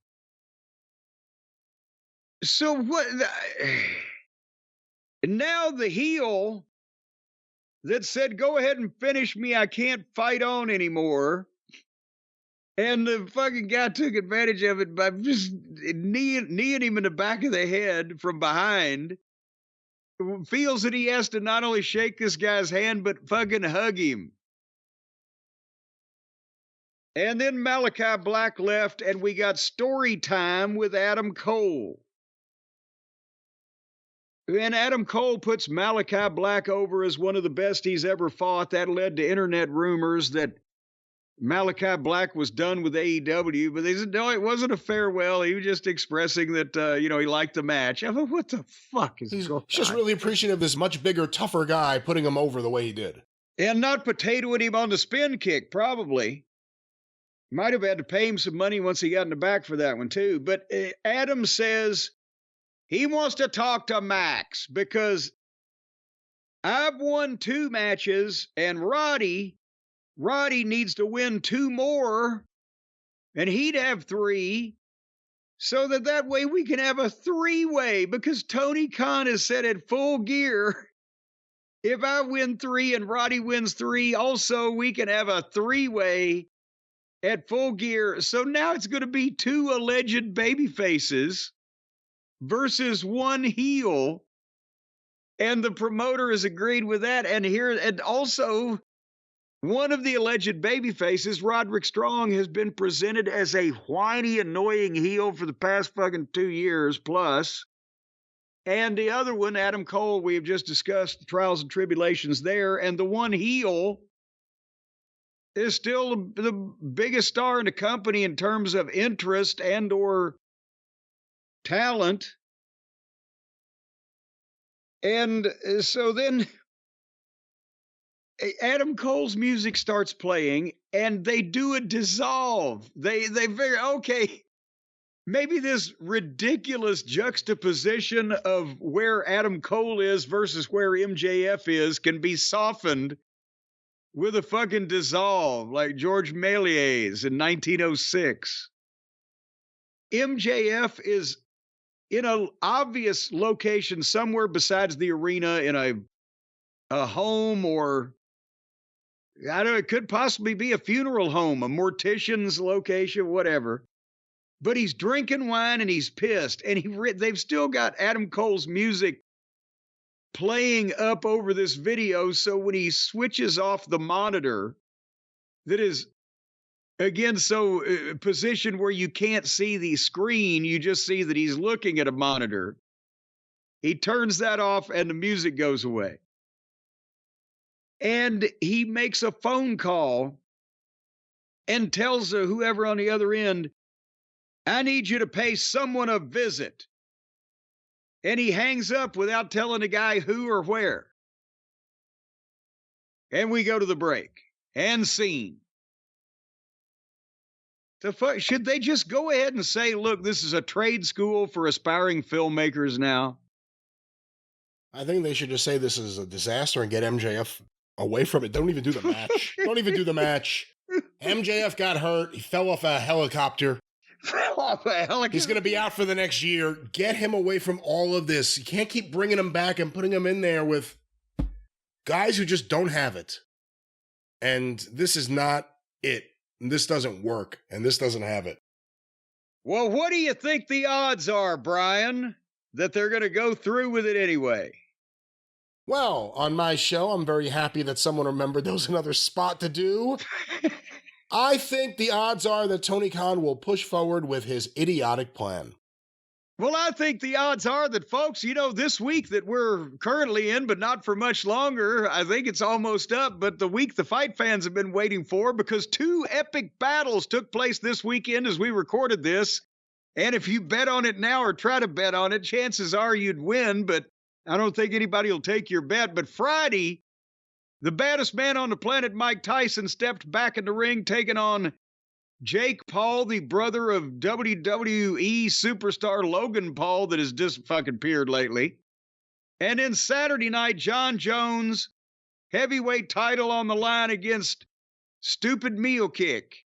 [SPEAKER 1] So what? Now the heel that said, go ahead and finish me, I can't fight on anymore. And the fucking guy took advantage of it by just kneeing him in the back of the head from behind. Feels that he has to not only shake this guy's hand, but fucking hug him. And then Malachi Black left, and we got story time with Adam Cole. And Adam Cole puts Malachi Black over as one of the best he's ever fought. That led to internet rumors that Malachi Black was done with AEW, but they said, no, it wasn't a farewell. He was just expressing that, he liked the match. I thought, what the fuck is going on?
[SPEAKER 2] He's just really appreciative of this much bigger, tougher guy putting him over the way he did.
[SPEAKER 1] And not potatoing him on the spin kick, probably. Might have had to pay him some money once he got in the back for that one, too. But Adam says he wants to talk to Max because I've won 2 matches and Roddy needs to win 2 more and he'd have 3 so that way we can have a 3-way because Tony Khan has said at Full Gear, if I win 3 and Roddy wins 3, also we can have a 3-way at Full Gear. So now it's going to be 2 alleged baby faces versus 1 heel, and the promoter has agreed with that. And also, one of the alleged baby faces, Roderick Strong, has been presented as a whiny, annoying heel for the past fucking 2 years plus. And the other one, Adam Cole, we have just discussed the trials and tribulations there. And the one heel is still the biggest star in the company in terms of interest and or talent. And so then Adam Cole's music starts playing and they do a dissolve. They figure, okay, maybe this ridiculous juxtaposition of where Adam Cole is versus where MJF is can be softened with a fucking dissolve like George Méliès in 1906. MJF is in an obvious location somewhere besides the arena in a home, or I don't know, it could possibly be a funeral home, a mortician's location, whatever. But he's drinking wine and he's pissed, and they've still got Adam Cole's music playing up over this video. So when he switches off the monitor that is, again, so positioned where you can't see the screen, you just see that he's looking at a monitor. He turns that off and the music goes away. And he makes a phone call and tells whoever on the other end, I need you to pay someone a visit. And he hangs up without telling the guy who or where. And we go to the break. And scene. Should they just go ahead and say, look, this is a trade school for aspiring filmmakers now?
[SPEAKER 2] I think they should just say this is a disaster and get MJF away from it. Don't even do the match. Don't even do the match. MJF got hurt. He fell off a helicopter. He's going to be out for the next year. Get him away from all of this. You can't keep bringing him back and putting him in there with guys who just don't have it. And this is not it. And this doesn't work. And this doesn't have it.
[SPEAKER 1] Well, what do you think the odds are, Brian, that they're going to go through with it anyway?
[SPEAKER 2] Well, on my show, I'm very happy that someone remembered there was another spot to do. I think the odds are that Tony Khan will push forward with his idiotic plan.
[SPEAKER 1] Well, I think the odds are that, folks, this week that we're currently in, but not for much longer, I think it's almost up, but the week the fight fans have been waiting for, because 2 epic battles took place this weekend as we recorded this. And if you bet on it now or try to bet on it, chances are you'd win, but I don't think anybody will take your bet. But Friday, the baddest man on the planet, Mike Tyson, stepped back in the ring, taking on Jake Paul, the brother of WWE superstar Logan Paul that has just fucking appeared lately. And then Saturday night, John Jones, heavyweight title on the line against Stupid Meal Kick.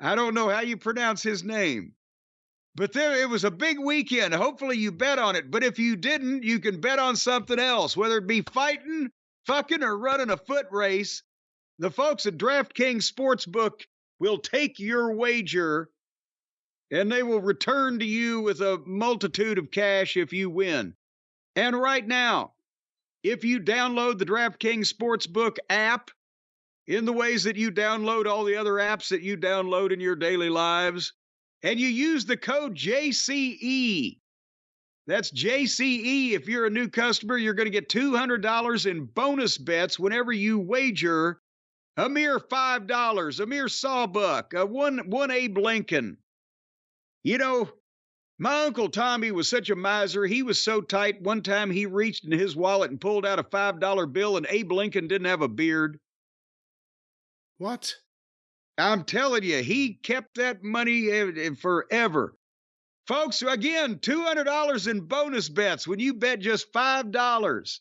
[SPEAKER 1] I don't know how you pronounce his name. But it was a big weekend. Hopefully you bet on it. But if you didn't, you can bet on something else, whether it be fighting, fucking, or running a foot race. The folks at DraftKings Sportsbook will take your wager, and they will return to you with a multitude of cash if you win. And right now, if you download the DraftKings Sportsbook app in the ways that you download all the other apps that you download in your daily lives, and you use the code JCE, that's JCE. If you're a new customer, you're going to get $200 in bonus bets whenever you wager a mere $5, a mere sawbuck, one Abe Lincoln. My Uncle Tommy was such a miser. He was so tight, one time he reached in his wallet and pulled out a $5 bill, and Abe Lincoln didn't have a beard.
[SPEAKER 2] What?
[SPEAKER 1] I'm telling you, he kept that money forever. Folks, again, $200 in bonus bets when you bet just $5.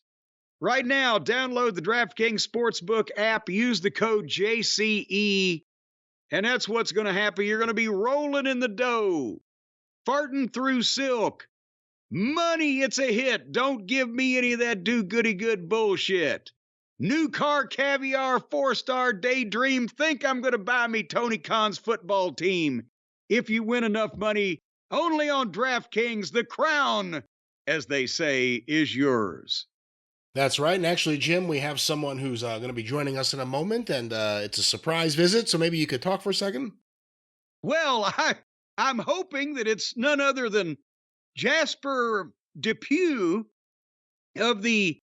[SPEAKER 1] Right now, download the DraftKings Sportsbook app, use the code JCE, and that's what's going to happen. You're going to be rolling in the dough, farting through silk. Money, it's a hit. Don't give me any of that do-goody-good bullshit. New car, caviar, 4-star daydream. Think I'm going to buy me Tony Khan's football team. If you win enough money, only on DraftKings, the crown, as they say, is yours.
[SPEAKER 2] That's right. And actually, Jim, we have someone who's going to be joining us in a moment, and it's a surprise visit, so maybe you could talk for a second?
[SPEAKER 1] Well, I'm hoping that it's none other than Jasper Depew of the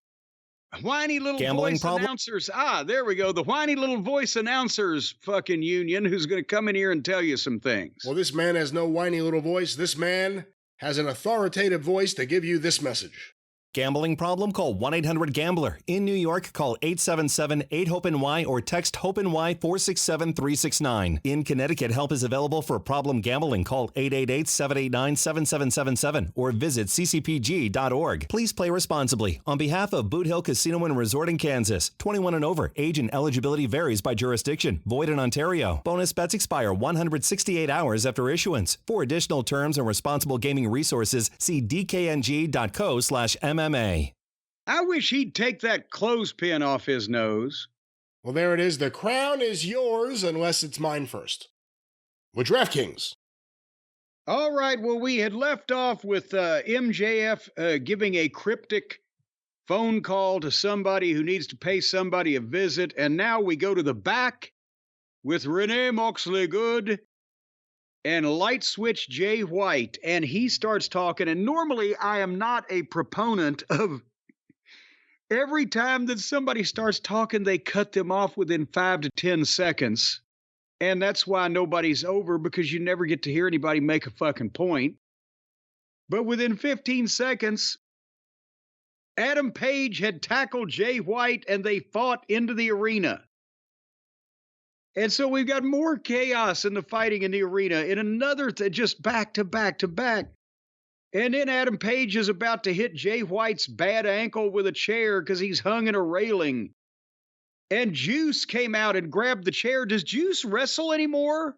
[SPEAKER 1] Whiny Little
[SPEAKER 3] Gambling
[SPEAKER 1] Voice
[SPEAKER 3] problem?
[SPEAKER 1] Announcers. There we go. The Whiny Little Voice Announcers fucking union, who's going to come in here and tell you some things.
[SPEAKER 2] Well, this man has no whiny little voice. This man has an authoritative voice to give you this message.
[SPEAKER 3] Gambling problem? Call 1-800-GAMBLER. In New York, call 877-8-HOPE-NY or text HOPE-NY 467-369. In Connecticut, help is available for problem gambling. Call 888-789-7777 or visit ccpg.org. Please play responsibly. On behalf of Boot Hill Casino and Resort in Kansas, 21 and over. Age and eligibility varies by jurisdiction. Void in Ontario. Bonus bets expire 168 hours after issuance. For additional terms and responsible gaming resources, see dkng.co/MMA.
[SPEAKER 1] I wish he'd take that clothespin off his nose.
[SPEAKER 2] Well, there it is. The crown is yours unless it's mine first. With DraftKings.
[SPEAKER 1] All right. Well, we had left off with MJF giving a cryptic phone call to somebody who needs to pay somebody a visit. And now we go to the back with Renee Moxley Good and Light Switch Jay White, and he starts talking. And normally I am not a proponent of every time that somebody starts talking, they cut them off within 5 to 10 seconds. And that's why nobody's over, because you never get to hear anybody make a fucking point. But within 15 seconds, Adam Page had tackled Jay White and they fought into the arena. And so we've got more chaos in the fighting in the arena in another, just back to back to back. And then Adam Page is about to hit Jay White's bad ankle with a chair because he's hung in a railing. And Juice came out and grabbed the chair. Does Juice wrestle anymore?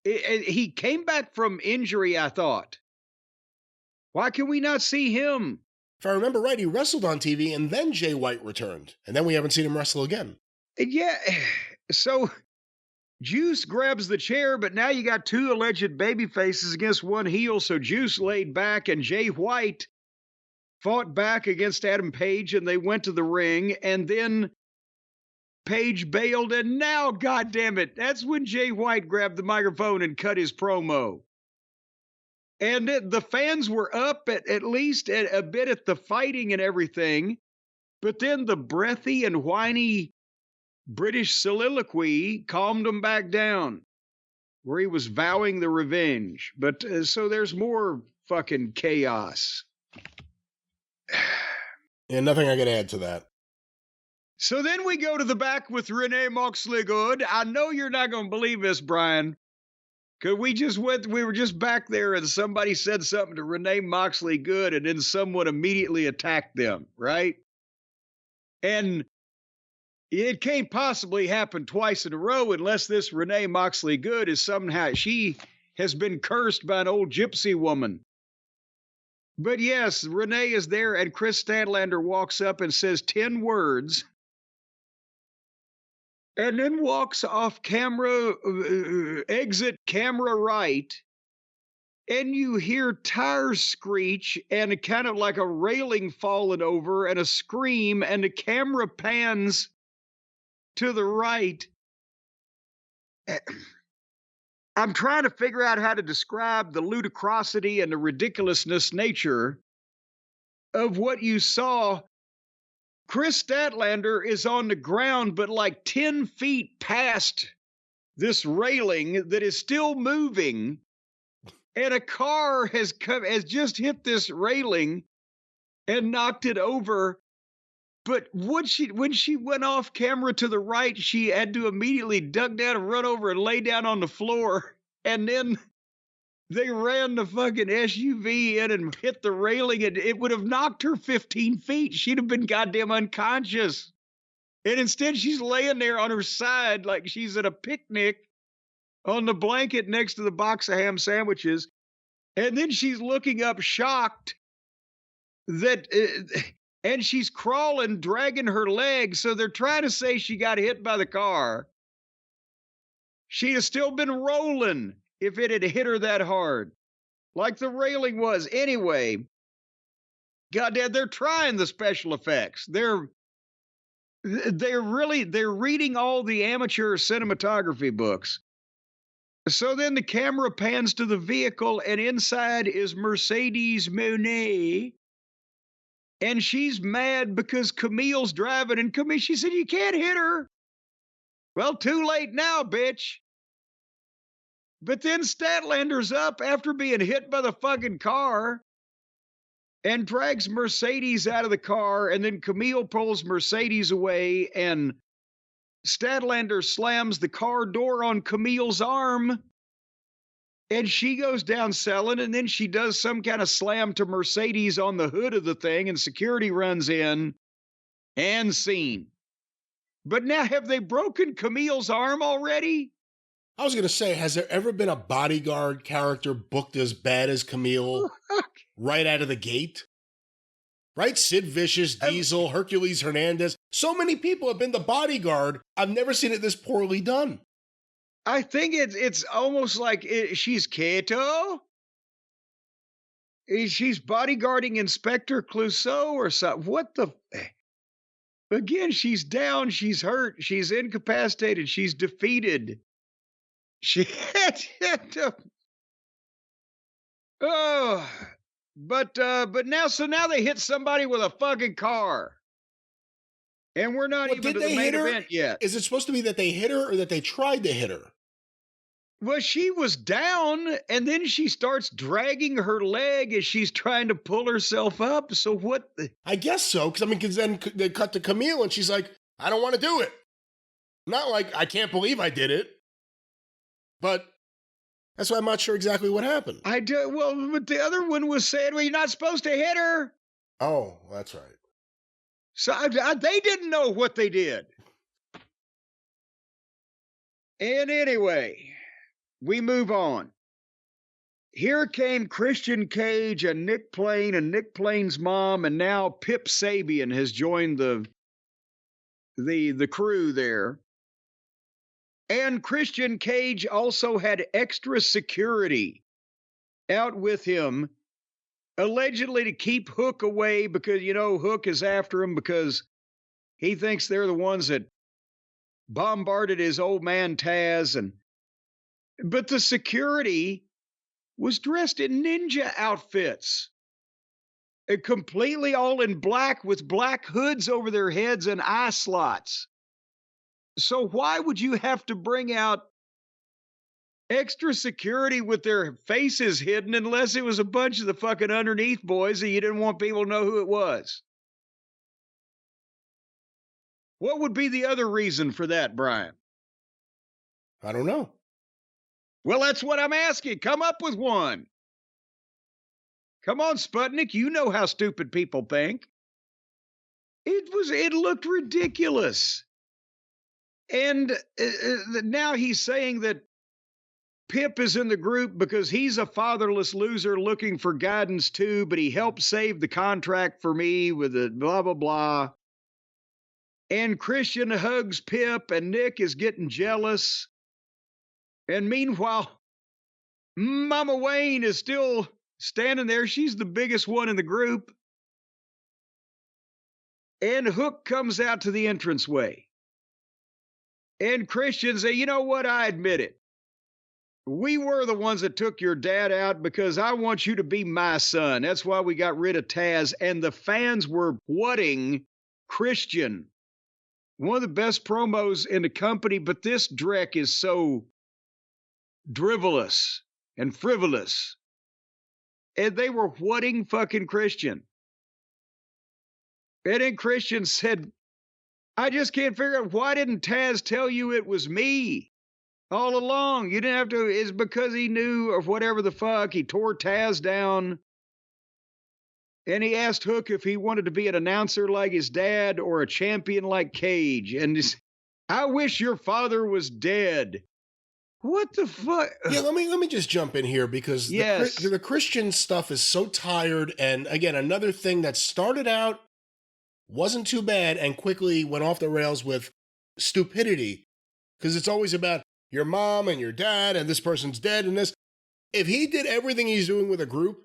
[SPEAKER 1] He came back from injury, I thought. Why can we not see him?
[SPEAKER 2] If I remember right, he wrestled on TV and then Jay White returned. And then we haven't seen him wrestle again.
[SPEAKER 1] Yeah, so Juice grabs the chair, but now you got two alleged baby faces against one heel. So Juice laid back and Jay White fought back against Adam Page and they went to the ring. And then Page bailed, and now, goddammit, that's when Jay White grabbed the microphone and cut his promo. And the fans were up at least a bit at the fighting and everything, but then the breathy and whiny British soliloquy calmed him back down, where he was vowing the revenge. But so there's more fucking chaos.
[SPEAKER 2] And nothing I can add to that.
[SPEAKER 1] So then we go to the back with Renee Moxley Good. I know you're not going to believe this, Brian, because we were just back there and somebody said something to Renee Moxley Good and then someone immediately attacked them, right? And it can't possibly happen twice in a row unless this Renee Moxley Good is somehow, she has been cursed by an old gypsy woman. But yes, Renee is there and Chris Statlander walks up and says 10 words. And then walks off camera, exit camera right, and you hear tires screech and a kind of like a railing falling over and a scream, and the camera pans to the right. I'm trying to figure out how to describe the ludicrosity and the ridiculousness nature of what you saw. Chris Statlander is on the ground, but like 10 feet past this railing that is still moving, and a car has just hit this railing and knocked it over. But when she went off camera to the right, she had to immediately duck down and run over and lay down on the floor, and then they ran the fucking SUV in and hit the railing, and it would have knocked her 15 feet. She'd have been goddamn unconscious. And instead, she's laying there on her side like she's at a picnic on the blanket next to the box of ham sandwiches. And then she's looking up shocked that, and she's crawling, dragging her legs. So they're trying to say she got hit by the car. She'd have still been rolling if it had hit her that hard, like the railing was. Anyway, goddamn, they're trying the special effects. They're reading all the amateur cinematography books. So then the camera pans to the vehicle, and inside is Mercedes Moné. And she's mad because Camille's driving, and Camille, she said, "You can't hit her." Well, too late now, bitch. But then Statlander's up after being hit by the fucking car and drags Mercedes out of the car, and then Camille pulls Mercedes away, and Statlander slams the car door on Camille's arm, and she goes down selling, and then she does some kind of slam to Mercedes on the hood of the thing, and security runs in and scene. But now, have they broken Camille's arm already?
[SPEAKER 2] I was going to say, has there ever been a bodyguard character booked as bad as Camille right out of the gate? Right? Sid Vicious, Diesel, Hercules Hernandez. So many people have been the bodyguard. I've never seen it this poorly done.
[SPEAKER 1] I think it's almost like she's Kato. She's bodyguarding Inspector Clouseau or something. What the... Again, she's down, she's hurt, she's incapacitated, she's defeated. But now they hit somebody with a fucking car. And we're not even to the main event yet.
[SPEAKER 2] Is it supposed to be that they hit her or that they tried to hit her?
[SPEAKER 1] Well, she was down, and then she starts dragging her leg as she's trying to pull herself up. So what?
[SPEAKER 2] I guess so, because then they cut to Camille, and she's like, I don't want to do it. Not like, I can't believe I did it. But that's why I'm not sure exactly what happened.
[SPEAKER 1] I do. Well, but the other one was saying, well, you're not supposed to hit her.
[SPEAKER 2] Oh, that's right.
[SPEAKER 1] So they didn't know what they did. And anyway, we move on. Here came Christian Cage and Nick Plain and Nick Plain's mom, and now Pip Sabian has joined the crew there. And Christian Cage also had extra security out with him, allegedly to keep Hook away because, Hook is after him because he thinks they're the ones that bombarded his old man Taz. But the security was dressed in ninja outfits, completely all in black with black hoods over their heads and eye slots. So why would you have to bring out extra security with their faces hidden unless it was a bunch of the fucking underneath boys and you didn't want people to know who it was? What would be the other reason for that, Brian?
[SPEAKER 2] I don't know.
[SPEAKER 1] Well, that's what I'm asking. Come up with one. Come on, Sputnik. You know how stupid people think. It looked ridiculous. And now he's saying that Pip is in the group because he's a fatherless loser looking for guidance too, but he helped save the contract for me with the blah, blah, blah. And Christian hugs Pip and Nick is getting jealous. And meanwhile, Mama Wayne is still standing there. She's the biggest one in the group. And Hook comes out to the entranceway. And Christian say, you know what? I admit it. We were the ones that took your dad out because I want you to be my son. That's why we got rid of Taz. And the fans were whatting Christian. One of the best promos in the company, but this dreck is so drivelous and frivolous. And they were whatting fucking Christian. And then Christian said, I just can't figure out, why didn't Taz tell you it was me all along? You didn't have to. It's because he knew or whatever the fuck. He tore Taz down. And he asked Hook if he wanted to be an announcer like his dad or a champion like Cage. And I wish your father was dead. What the fuck?
[SPEAKER 2] Yeah, let me just jump in here because the Christian stuff is so tired. And again, another thing that started out wasn't too bad and quickly went off the rails with stupidity, because it's always about your mom and your dad and this person's dead and this. If he did everything he's doing with a group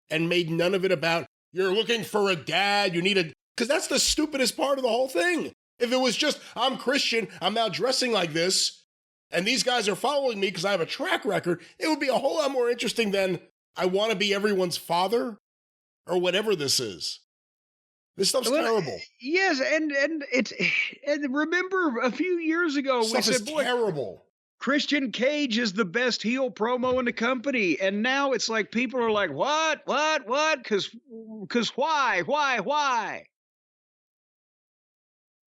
[SPEAKER 2] and made none of it about you're looking for a dad, you need a, because that's the stupidest part of the whole thing. If it was just I'm Christian, I'm now dressing like this, and these guys are following me because I have a track record, it would be a whole lot more interesting than I want to be everyone's father or whatever this is. This stuff's terrible.
[SPEAKER 1] Yes, and remember a few years ago we said, boy,
[SPEAKER 2] terrible.
[SPEAKER 1] Christian Cage is the best heel promo in the company, and now it's like people are like, what? Because why?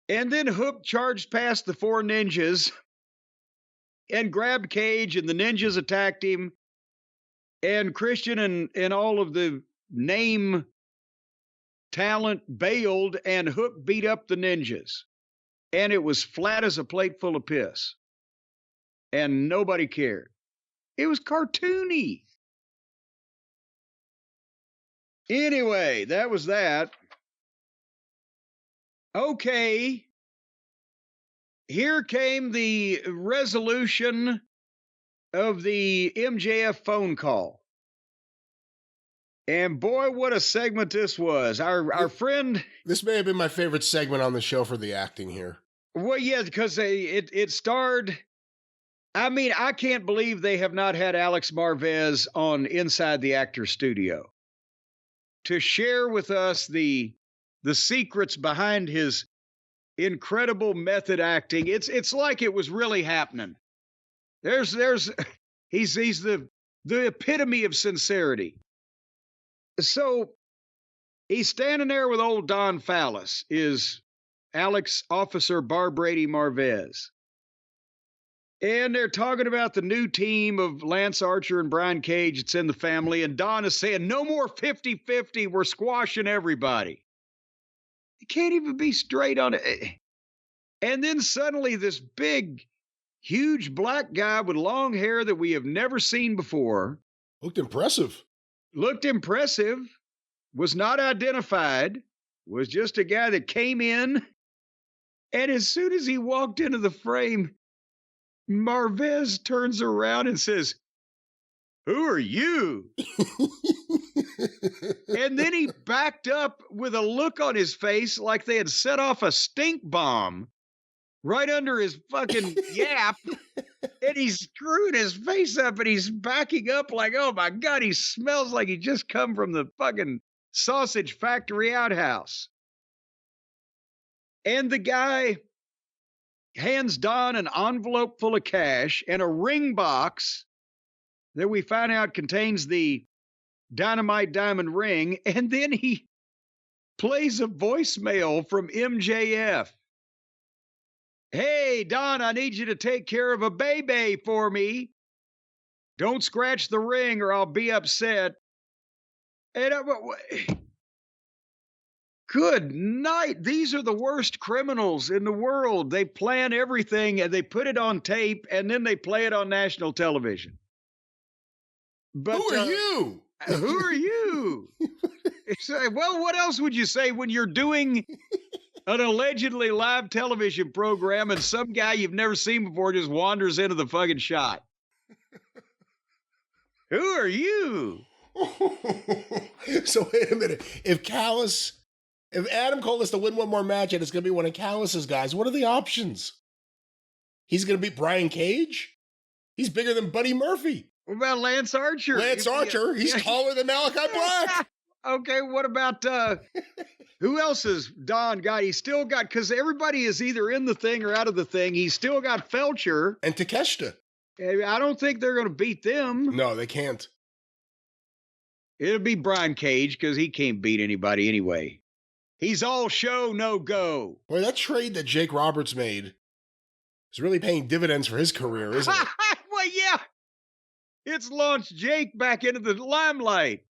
[SPEAKER 1] And then Hook charged past the four ninjas and grabbed Cage, and the ninjas attacked him, and Christian and all of the name talent bailed, and Hook beat up the ninjas. And it was flat as a plate full of piss. And nobody cared. It was cartoony. Anyway, that was that. Okay. Here came the resolution of the MJF phone call. And boy, what a segment this was. Our friend...
[SPEAKER 2] This may have been my favorite segment on the show for the acting here.
[SPEAKER 1] Well, yeah, because it starred... I mean, I can't believe they have not had Alex Marvez on Inside the Actors Studio to share with us the secrets behind his incredible method acting. It's like it was really happening. He's the epitome of sincerity. So he's standing there with old Don Fallis, is Alex Officer Bar Brady Marvez. And they're talking about the new team of Lance Archer and Brian Cage. It's in the family. And Don is saying, no more 50-50. We're squashing everybody. You can't even be straight on it. And then suddenly this big, huge black guy with long hair that we have never seen before.
[SPEAKER 2] Looked impressive.
[SPEAKER 1] Was not identified. Was just a guy that came in. And as soon as he walked into the frame, Marvez turns around and says, "Who are you?" And then he backed up with a look on his face like they had set off a stink bomb right under his fucking yap. And he's screwing his face up and he's backing up like, oh my God, he smells like he just come from the fucking sausage factory outhouse. And the guy hands Don an envelope full of cash and a ring box that we find out contains the Dynamite diamond ring. And then he plays a voicemail from MJF. "Hey, Don, I need you to take care of a baby for me. Don't scratch the ring or I'll be upset." And good night. These are the worst criminals in the world. They plan everything and they put it on tape and then they play it on national television. But
[SPEAKER 2] who are you?
[SPEAKER 1] Who are you? Well, what else would you say when you're doing an allegedly live television program and some guy you've never seen before just wanders into the fucking shot? Who are you?
[SPEAKER 2] So wait a minute. If Adam Cole is to win one more match and it's going to be one of Callis's guys, what are the options? He's going to beat Brian Cage? He's bigger than Buddy Murphy.
[SPEAKER 1] What about Lance Archer?
[SPEAKER 2] He's taller than Malachi Black.
[SPEAKER 1] Okay, what about who else has Don got? He's still got, because everybody is either in the thing or out of the thing. He's still got Felcher.
[SPEAKER 2] And Takeshita.
[SPEAKER 1] I don't think they're going to beat them.
[SPEAKER 2] No, they can't.
[SPEAKER 1] It'll be Brian Cage because he can't beat anybody anyway. He's all show, no go.
[SPEAKER 2] Boy, that trade that Jake Roberts made is really paying dividends for his career, isn't it?
[SPEAKER 1] Well, yeah. It's launched Jake back into the limelight.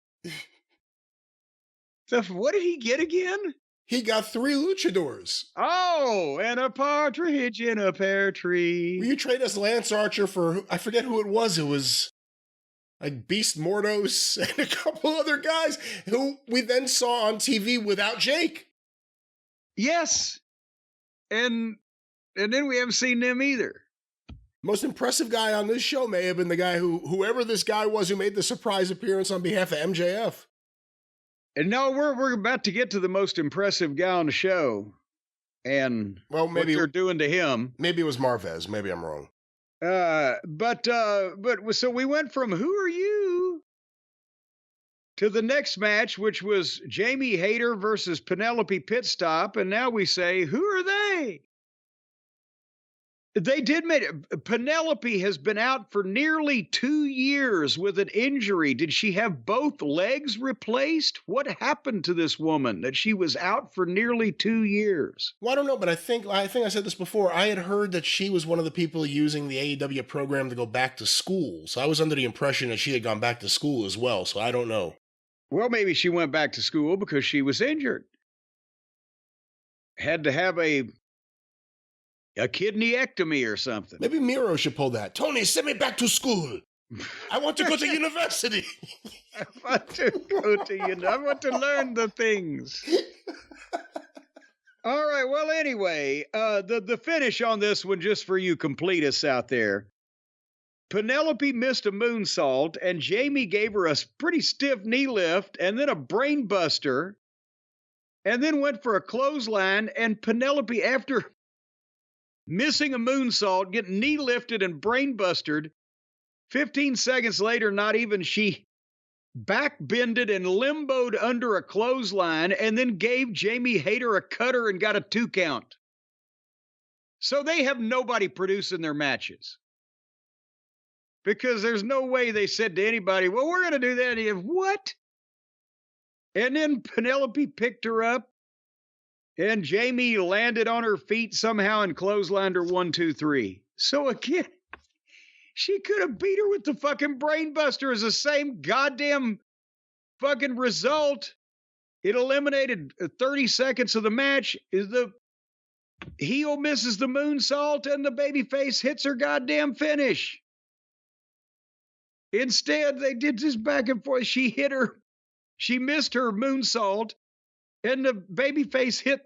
[SPEAKER 1] So what did he get again?
[SPEAKER 2] He got 3 luchadors.
[SPEAKER 1] Oh, and a partridge in a pear tree.
[SPEAKER 2] Will you trade us Lance Archer for, I forget who it was. It was like Beast Mordos and a couple other guys who we then saw on TV without Jake.
[SPEAKER 1] Yes. And then we haven't seen them either.
[SPEAKER 2] Most impressive guy on this show may have been the guy whoever this guy was who made the surprise appearance on behalf of MJF.
[SPEAKER 1] And no, we're about to get to the most impressive guy on the show. And maybe what they're doing to him.
[SPEAKER 2] Maybe it was Marvez. Maybe I'm wrong.
[SPEAKER 1] But so we went from who are you to the next match, which was Jamie Hayter versus Penelope Pitstop. And now we say, who are they? They did make it. Penelope has been out for nearly 2 years with an injury. Did she have both legs replaced? What happened to this woman that she was out for nearly 2 years?
[SPEAKER 2] Well, I don't know, but I think I said this before. I had heard that she was one of the people using the AEW program to go back to school. So I was under the impression that she had gone back to school as well. So I don't know.
[SPEAKER 1] Well, maybe she went back to school because she was injured. Had to have a kidneyectomy or something.
[SPEAKER 2] Maybe Miro should pull that. Tony, send me back to school. I want to go to university.
[SPEAKER 1] I want to learn the things. All right. Well, anyway, the finish on this one, just for you completists out there. Penelope missed a moonsault, and Jamie gave her a pretty stiff knee lift, and then a brain buster, and then went for a clothesline, and Penelope, after missing a moonsault, getting knee lifted and brain busted, 15 seconds later, not even, she back-bended and limboed under a clothesline and then gave Jamie Hayter a cutter and got a 2 count. So they have nobody producing their matches. Because there's no way they said to anybody, well, we're going to do that. And you have, what? And then Penelope picked her up, and Jamie landed on her feet somehow and clotheslined her 1, 2, 3. So again, she could have beat her with the fucking brainbuster as the same goddamn fucking result. It eliminated 30 seconds of the match. Is the heel misses the moonsault and the babyface hits her goddamn finish. Instead, they did this back and forth. She missed her moonsault, and the babyface hit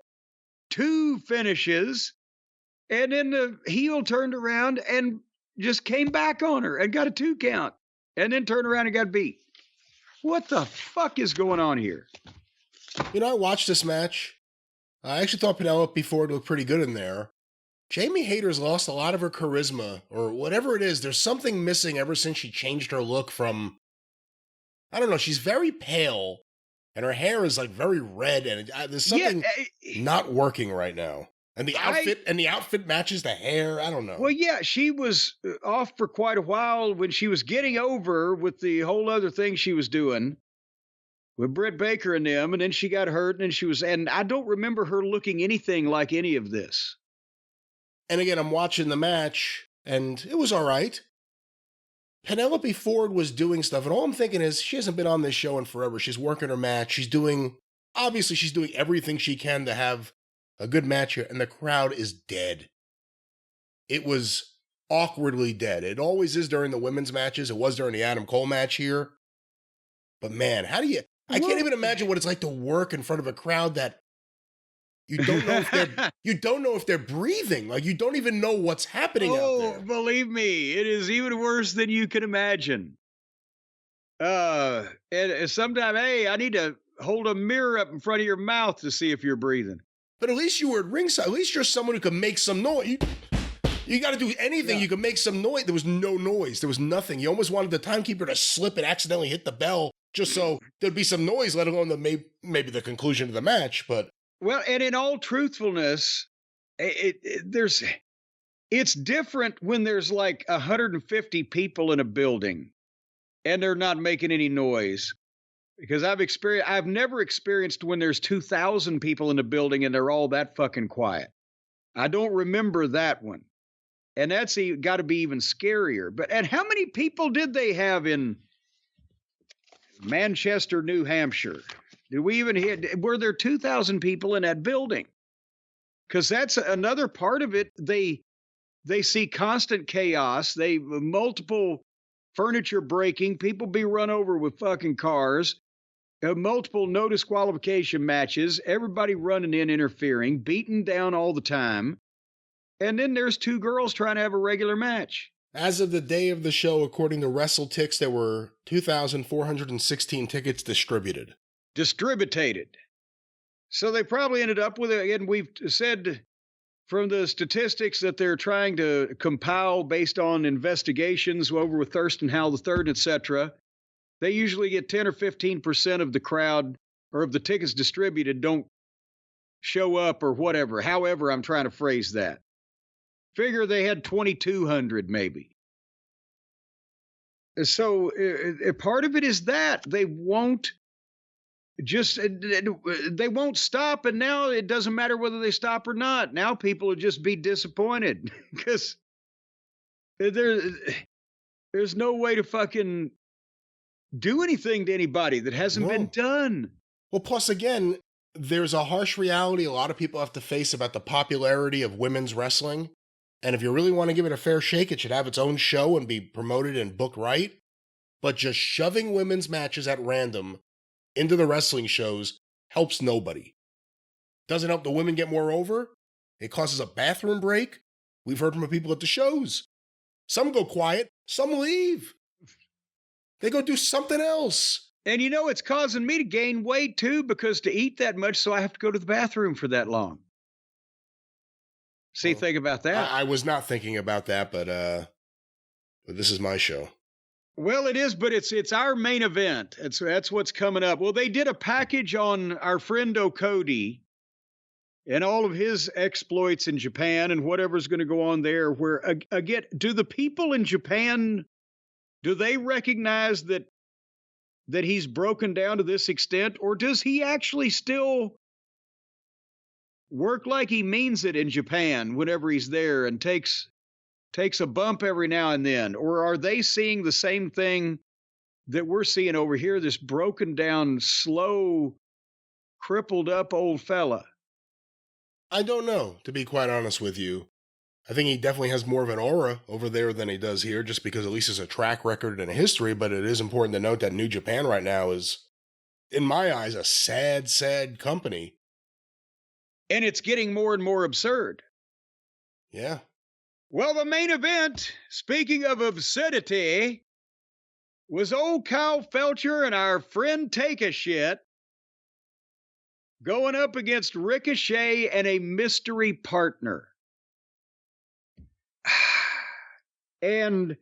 [SPEAKER 1] 2 finishes, and then the heel turned around and just came back on her and got a 2 count, and then turned around and got beat. What the fuck is going on here?
[SPEAKER 2] You know, I watched this match. I actually thought Penelope Ford looked pretty good in there. Jamie Hayter's lost a lot of her charisma, or whatever it is. There's something missing ever since she changed her look from, I don't know, she's very pale, and her hair is like very red, and there's something not working right now. And the outfit matches the hair. I don't know.
[SPEAKER 1] Well, yeah, she was off for quite a while when she was getting over with the whole other thing she was doing with Britt Baker and them, and then she got hurt, and I don't remember her looking anything like any of this.
[SPEAKER 2] And again, I'm watching the match, and it was all right. Penelope Ford was doing stuff, and all I'm thinking is she hasn't been on this show in forever. She's working her match. She's doing everything she can to have a good match here, and the crowd is dead. It was awkwardly dead. It always is during the women's matches. It was during the Adam Cole match here. But man, I can't even imagine what it's like to work in front of a crowd that you don't know if they're breathing. Like, you don't even know what's happening out there.
[SPEAKER 1] Believe me, it is even worse than you can imagine. And sometimes, hey, I need to hold a mirror up in front of your mouth to see if you're breathing.
[SPEAKER 2] But at least you were at ringside. At least you're someone who can make some noise. You got to do anything. Yeah. You can make some noise. There was no noise. There was nothing. You almost wanted the timekeeper to slip and accidentally hit the bell just so there'd be some noise, let alone maybe the conclusion of the match. But
[SPEAKER 1] well, and in all truthfulness, it's different when there's like 150 people in a building and they're not making any noise. Because I've never experienced when there's 2,000 people in the building and they're all that fucking quiet. I don't remember that one. And that's got to be even scarier. And how many people did they have in Manchester, New Hampshire? Were there 2,000 people in that building? Because that's another part of it. They see constant chaos. Multiple furniture breaking, people be run over with fucking cars, multiple no disqualification matches, everybody running in, interfering, beaten down all the time. And then there's 2 girls trying to have a regular match.
[SPEAKER 2] As of the day of the show, according to WrestleTix, there were 2,416 tickets distributed. So they probably ended up with it. And we've said from the statistics that they're trying to compile based on investigations over with Thurston Howell III, etc., they usually get 10 or 15% of the crowd or of the tickets distributed don't show up or whatever. However, I'm trying to phrase that. Figure they had 2,200 maybe. So part of it is that they won't stop, and now it doesn't matter whether they stop or not. Now people will just be disappointed because there's no way to fucking do anything to anybody that hasn't been done. Well, plus again, there's a harsh reality a lot of people have to face about the popularity of women's wrestling. And if you really want to give it a fair shake, it should have its own show and be promoted and booked right. But just shoving women's matches at random into the wrestling shows helps nobody. Doesn't help the women get more over. It causes a bathroom break. We've heard from people at the shows. Some go quiet, some leave. They go do something else.
[SPEAKER 1] And it's causing me to gain weight too, because to eat that much, so I have to go to the bathroom for that long. Think about that.
[SPEAKER 2] I was not thinking about that, but this is my show.
[SPEAKER 1] Well, it is, but it's our main event. That's what's coming up. Well, they did a package on our friend O'Cody and all of his exploits in Japan and whatever's going to go on there, where again, do the people in Japan, do they recognize that he's broken down to this extent, or does he actually still work like he means it in Japan whenever he's there and takes a bump every now and then? Or are they seeing the same thing that we're seeing over here, this broken down, slow, crippled up old fella?
[SPEAKER 2] I don't know, to be quite honest with you. I think he definitely has more of an aura over there than he does here, just because at least there's a track record and a history, but it is important to note that New Japan right now is, in my eyes, a sad, sad company.
[SPEAKER 1] And it's getting more and more absurd.
[SPEAKER 2] Yeah.
[SPEAKER 1] Well, the main event, speaking of absurdity, was old Kyle Felcher and our friend Take-A-Shit going up against Ricochet and a mystery partner. And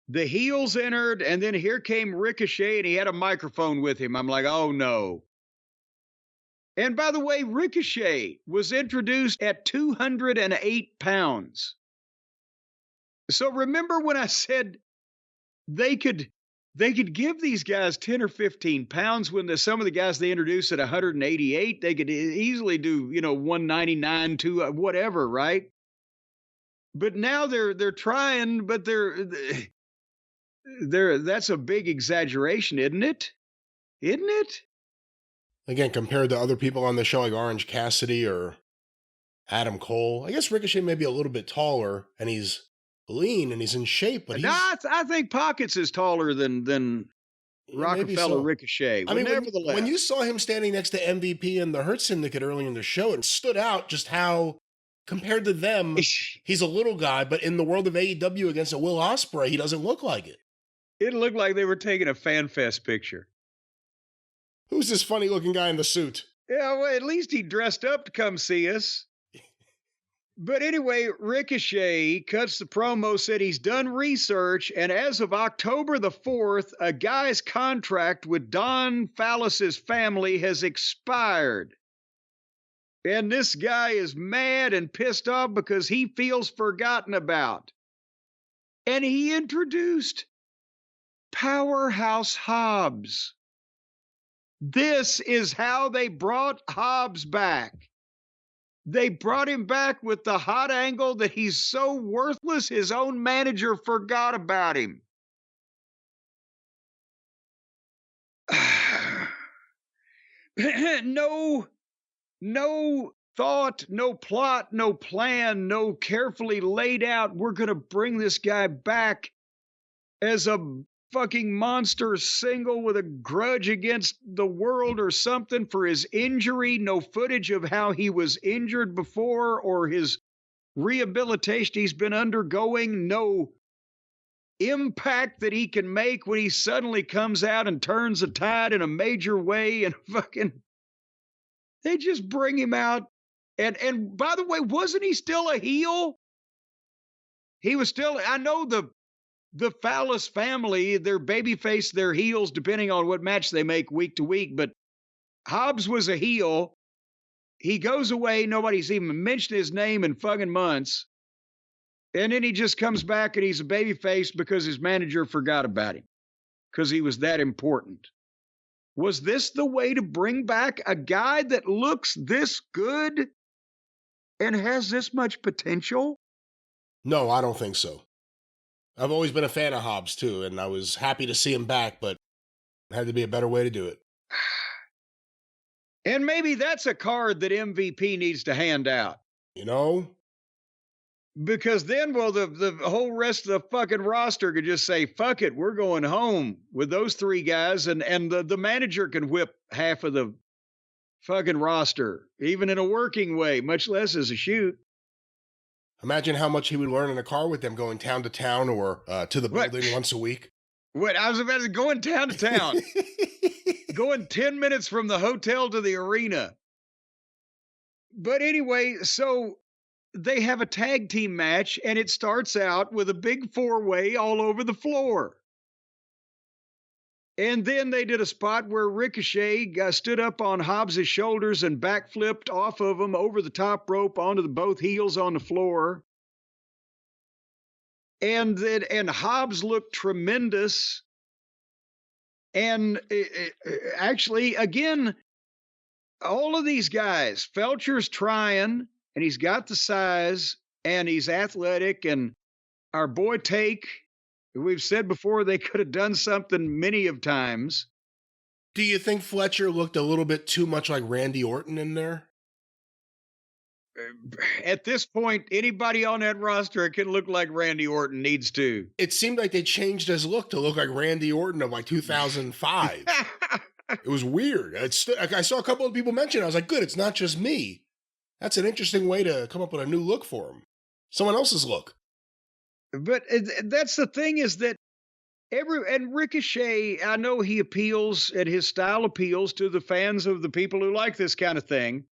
[SPEAKER 1] the heels entered, and then here came Ricochet, and he had a microphone with him. I'm like, oh no. And by the way, Ricochet was introduced at 208 pounds. So remember when I said they could give these guys 10 or 15 pounds when some of the guys they introduced at 188, they could easily do, 199, whatever, right? But now they're trying, but that's a big exaggeration, isn't it? Isn't it?
[SPEAKER 2] Again, compared to other people on the show like Orange Cassidy or Adam Cole, I guess Ricochet may be a little bit taller and he's lean and he's in shape, but
[SPEAKER 1] I think Pockets is taller than Rockefeller Ricochet.
[SPEAKER 2] I mean,
[SPEAKER 1] nevertheless,
[SPEAKER 2] when you saw him standing next to MVP and the Hurt Syndicate earlier in the show, it stood out just how, compared to them, he's a little guy, but in the world of AEW against a Will Ospreay, he doesn't look like it.
[SPEAKER 1] It looked like they were taking a fan fest picture.
[SPEAKER 2] Who's this funny-looking guy in the suit?
[SPEAKER 1] Yeah, well, at least he dressed up to come see us. But anyway, Ricochet cuts the promo, said he's done research, and as of October the 4th, a guy's contract with Don Fallis's family has expired. And this guy is mad and pissed off because he feels forgotten about. And he introduced Powerhouse Hobbs. This is how they brought Hobbs back. They brought him back with the hot angle that he's so worthless, his own manager forgot about him. No thought, no plot, no plan, no carefully laid out, we're going to bring this guy back as a fucking monster single with a grudge against the world or something for his injury. No footage of how he was injured before or his rehabilitation he's been undergoing. No impact that he can make when he suddenly comes out and turns the tide in a major way, and fucking they just bring him out. And by the way, wasn't he still a heel? He was still, I know the Fallis family, their babyface, their heels, depending on what match they make week to week. But Hobbs was a heel. He goes away. Nobody's even mentioned his name in fucking months. And then he just comes back and he's a babyface because his manager forgot about him because he was that important. Was this the way to bring back a guy that looks this good and has this much potential?
[SPEAKER 2] No, I don't think so. I've always been a fan of Hobbs, too, and I was happy to see him back, but it had to be a better way to do it.
[SPEAKER 1] And maybe that's a card that MVP needs to hand out.
[SPEAKER 2] You know?
[SPEAKER 1] Because then, well, the whole rest of the fucking roster could just say, fuck it, we're going home with those three guys, and the manager can whip half of the fucking roster, even in a working way, much less as a shoot.
[SPEAKER 2] Imagine how much he would learn in a car with them going town to town or to the building once a week.
[SPEAKER 1] What? I was about to go town to town. Going 10 minutes from the hotel to the arena. But anyway, so they have a tag team match, and it starts out with a big four-way all over the floor. And then they did a spot where Ricochet stood up on Hobbs' shoulders and backflipped off of him over the top rope onto the both heels on the floor. And Hobbs looked tremendous. And actually, again, all of these guys, Felcher's trying, and he's got the size, and he's athletic, and our boy Take, we've said before, they could have done something many of times.
[SPEAKER 2] Do you think Fletcher looked a little bit too much like Randy Orton in there?
[SPEAKER 1] At this point, anybody on that roster that can look like Randy Orton needs to.
[SPEAKER 2] It seemed like they changed his look to look like Randy Orton of like 2005. It was weird. I saw a couple of people mention it. I was like, good, it's not just me. That's an interesting way to come up with a new look for him. Someone else's look.
[SPEAKER 1] But that's the thing, is that and Ricochet, I know he appeals, and his style appeals to the fans of the people who like this kind of thing.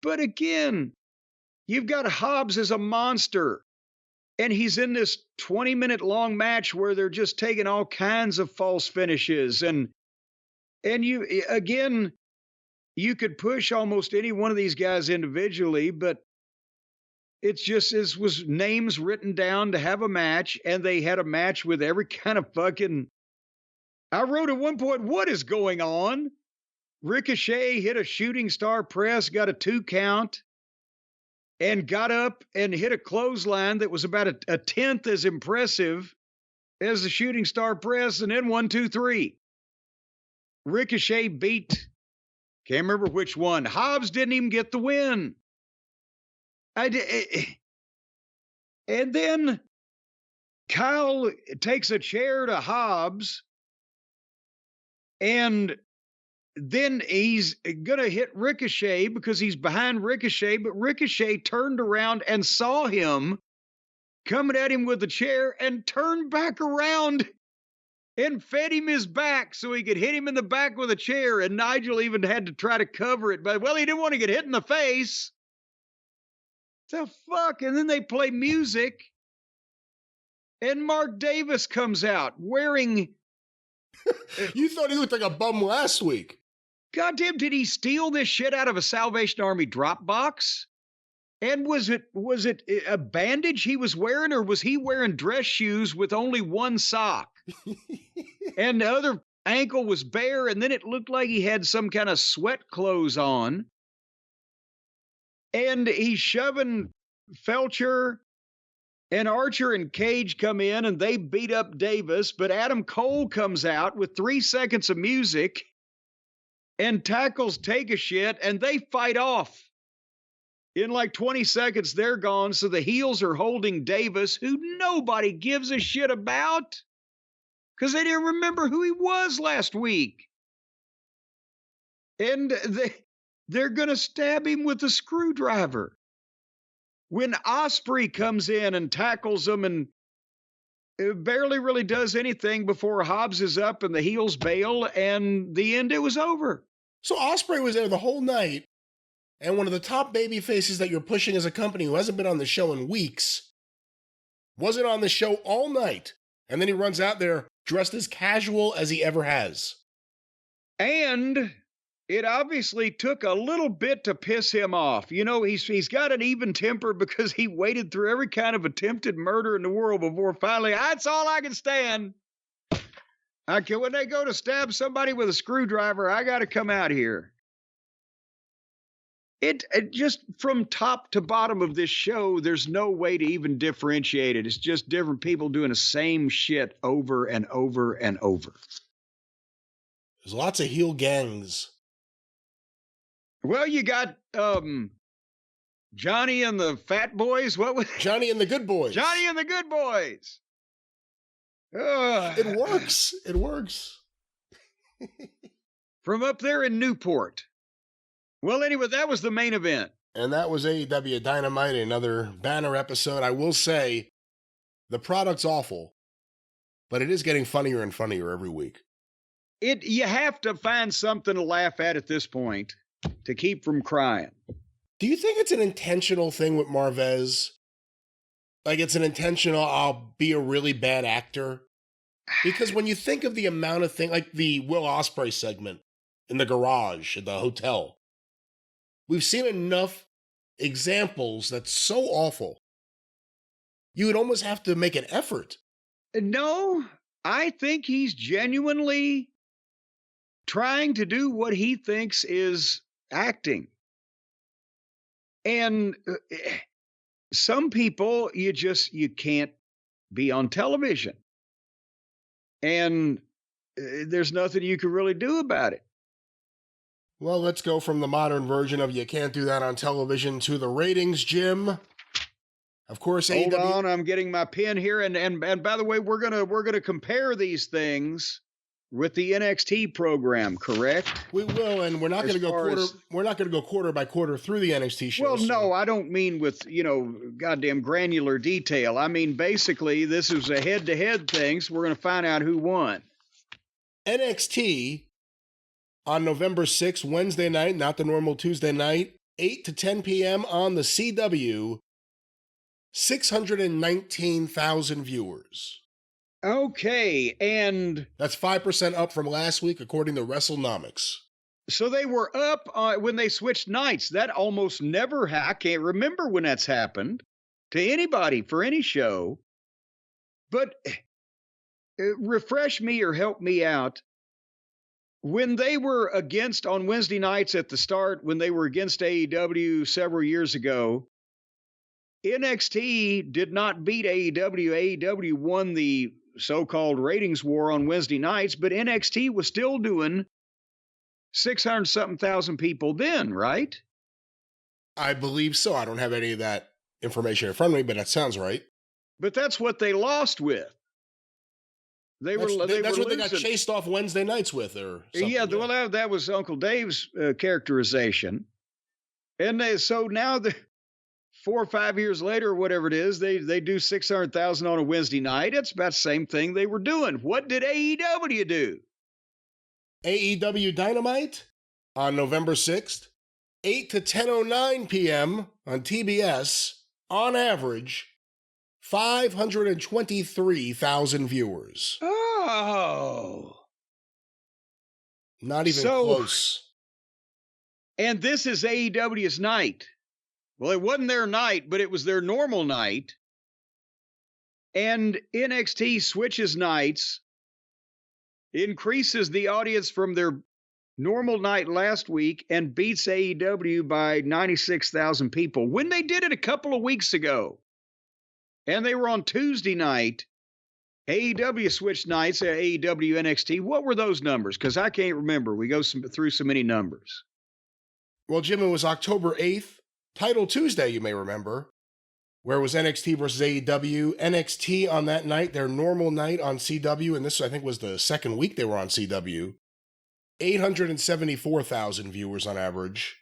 [SPEAKER 1] But again, you've got Hobbs as a monster, and he's in this 20-minute long match where they're just taking all kinds of false finishes. And you, again, you could push almost any one of these guys individually, but it's just, it was names written down to have a match, and they had a match with every kind of fucking... I wrote at one point, what is going on? Ricochet hit a shooting star press, got a 2 count, and got up and hit a clothesline that was about a tenth as impressive as the shooting star press, and then 1, 2, 3. Ricochet beat, can't remember which one. Hobbs didn't even get the win. And then Kyle takes a chair to Hobbs, and then he's going to hit Ricochet because he's behind Ricochet, but Ricochet turned around and saw him coming at him with the chair and turned back around and fed him his back so he could hit him in the back with a chair. And Nigel even had to try to cover it, but, well, he didn't want to get hit in the face. The fuck? And then they play music, and Mark Davis comes out wearing...
[SPEAKER 2] You thought he looked like a bum last week.
[SPEAKER 1] Goddamn, did he steal this shit out of a Salvation Army drop box? And was it a bandage he was wearing, or was he wearing dress shoes with only one sock? And the other ankle was bare, and then it looked like he had some kind of sweat clothes on. And he's shoving Felcher, and Archer and Cage come in, and they beat up Davis, but Adam Cole comes out with 3 seconds of music and tackles Take a Shit, and they fight off. In like 20 seconds, they're gone, so the heels are holding Davis, who nobody gives a shit about, because they didn't remember who he was last week. And they're going to stab him with a screwdriver. When Ospreay comes in and tackles him, and it barely really does anything before Hobbs is up and the heels bail, and the end, it was over.
[SPEAKER 2] So Ospreay was there the whole night, and one of the top baby faces that you're pushing as a company who hasn't been on the show in weeks wasn't on the show all night, and then he runs out there dressed as casual as he ever has.
[SPEAKER 1] And it obviously took a little bit to piss him off. You know, he's got an even temper because he waded through every kind of attempted murder in the world before finally, that's all I can stand. When they go to stab somebody with a screwdriver, I got to come out here. It just from top to bottom of this show, there's no way to even differentiate it. It's just different people doing the same shit over and over and over.
[SPEAKER 2] There's lots of heel gangs.
[SPEAKER 1] Well, you got Johnny and the Fat Boys. What was
[SPEAKER 2] Johnny and the Good Boys?
[SPEAKER 1] Johnny and the Good Boys.
[SPEAKER 2] It works. It works.
[SPEAKER 1] From up there in Newport. Well, anyway, that was the main event.
[SPEAKER 2] And that was AEW Dynamite, another banner episode. I will say, the product's awful, but it is getting funnier and funnier every week.
[SPEAKER 1] You have to find something to laugh at this point to keep from crying.
[SPEAKER 2] Do you think it's an intentional thing with Marvez? Like it's an intentional, I'll be a really bad actor? Because when you think of the amount of things, like the Will Ospreay segment in the garage at the hotel, we've seen enough examples that's so awful. You would almost have to make an effort.
[SPEAKER 1] No, I think he's genuinely trying to do what he thinks is acting. And some people, you can't be on television. And there's nothing you can really do about it.
[SPEAKER 2] Well, let's go from the modern version of you can't do that on television to the ratings, Jim. Of course,
[SPEAKER 1] Hold on, I'm getting my pen here. And by the way, we're gonna compare these things with the NXT program, correct?
[SPEAKER 2] We will, and we're not going to go quarter by quarter through the NXT show.
[SPEAKER 1] Well, no, I don't mean with, goddamn granular detail. I mean, basically, this is a head-to-head thing, so we're going to find out who won.
[SPEAKER 2] NXT on November 6th, Wednesday night, not the normal Tuesday night, 8 to 10 p.m. on the CW, 619,000 viewers.
[SPEAKER 1] Okay, and
[SPEAKER 2] that's 5% up from last week, according to WrestleNomics.
[SPEAKER 1] So they were up when they switched nights. That almost never I can't remember when that's happened to anybody for any show. But refresh me or help me out. When they were against on Wednesday nights at the start, when they were against AEW several years ago, NXT did not beat AEW. AEW won the so-called ratings war on Wednesday nights, but NXT was still doing 600-something thousand people then, right?
[SPEAKER 2] I believe so. I don't have any of that information in front of me, but that sounds right.
[SPEAKER 1] But that's what they lost with. That's what they got
[SPEAKER 2] chased off Wednesday nights with, or something.
[SPEAKER 1] Yeah. Well, that was Uncle Dave's characterization. And so now 4 or 5 years later, or whatever it is, they do 600,000 on a Wednesday night. It's about the same thing they were doing. What did AEW do?
[SPEAKER 2] AEW Dynamite on November 6th, 8 to 10:09 p.m. on TBS, on average, 523,000 viewers.
[SPEAKER 1] Oh.
[SPEAKER 2] Not even close.
[SPEAKER 1] And this is AEW's night. Well, it wasn't their night, but it was their normal night. And NXT switches nights, increases the audience from their normal night last week, and beats AEW by 96,000 people. When they did it a couple of weeks ago, and they were on Tuesday night, AEW switched nights at AEW NXT. What were those numbers? Because I can't remember. We go through so many numbers.
[SPEAKER 2] Well, Jim, it was October 8th. Title Tuesday, you may remember, where it was NXT versus AEW. NXT on that night, their normal night on CW, and this, I think, was the second week they were on CW, 874,000 viewers on average.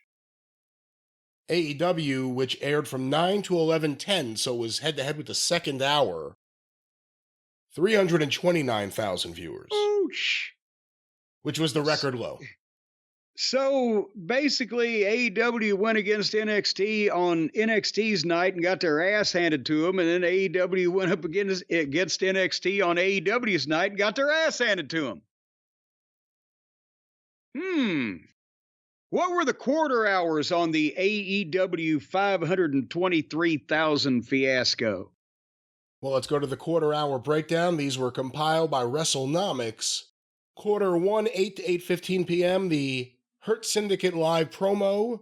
[SPEAKER 2] AEW, which aired from 9 to 11:10, so it was head-to-head with the second hour, 329,000 viewers.
[SPEAKER 1] Ouch!
[SPEAKER 2] Which was the record low.
[SPEAKER 1] So basically, AEW went against NXT on NXT's night and got their ass handed to them, and then AEW went up against NXT on AEW's night and got their ass handed to them. What were the quarter hours on the AEW 523,000 fiasco?
[SPEAKER 2] Well, let's go to the quarter hour breakdown. These were compiled by WrestleNomics. Quarter 1, 8 to 8:15 p.m., the Hurt Syndicate live promo,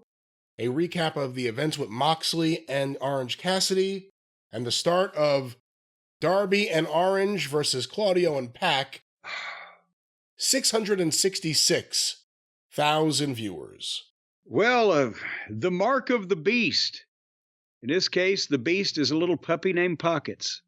[SPEAKER 2] a recap of the events with Moxley and Orange Cassidy, and the start of Darby and Orange versus Claudio and Pac. 666,000 viewers.
[SPEAKER 1] Well, the mark of the beast. In this case, the beast is a little puppy named Pockets.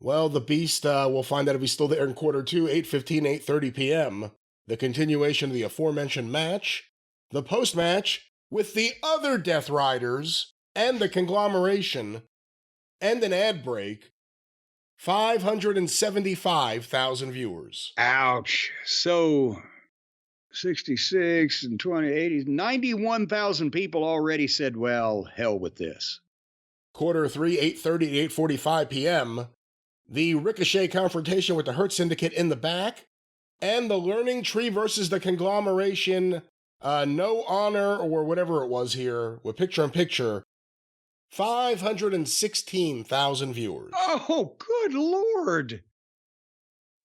[SPEAKER 2] Well, the beast, we'll find out if he's still there in quarter 2, 8:15, 8:30 p.m., the continuation of the aforementioned match, the post-match with the other Death Riders and the conglomeration, and an ad break, 575,000 viewers.
[SPEAKER 1] Ouch. So 66 and 20, 80, 91,000 people already said, well, hell with this.
[SPEAKER 2] Quarter 3, 8:30 to 8:45 p.m., the Ricochet confrontation with the Hurt Syndicate in the back, and the Learning Tree versus the Conglomeration, No Honor, or whatever it was here, with picture-in-picture, 516,000 viewers.
[SPEAKER 1] Oh, good Lord.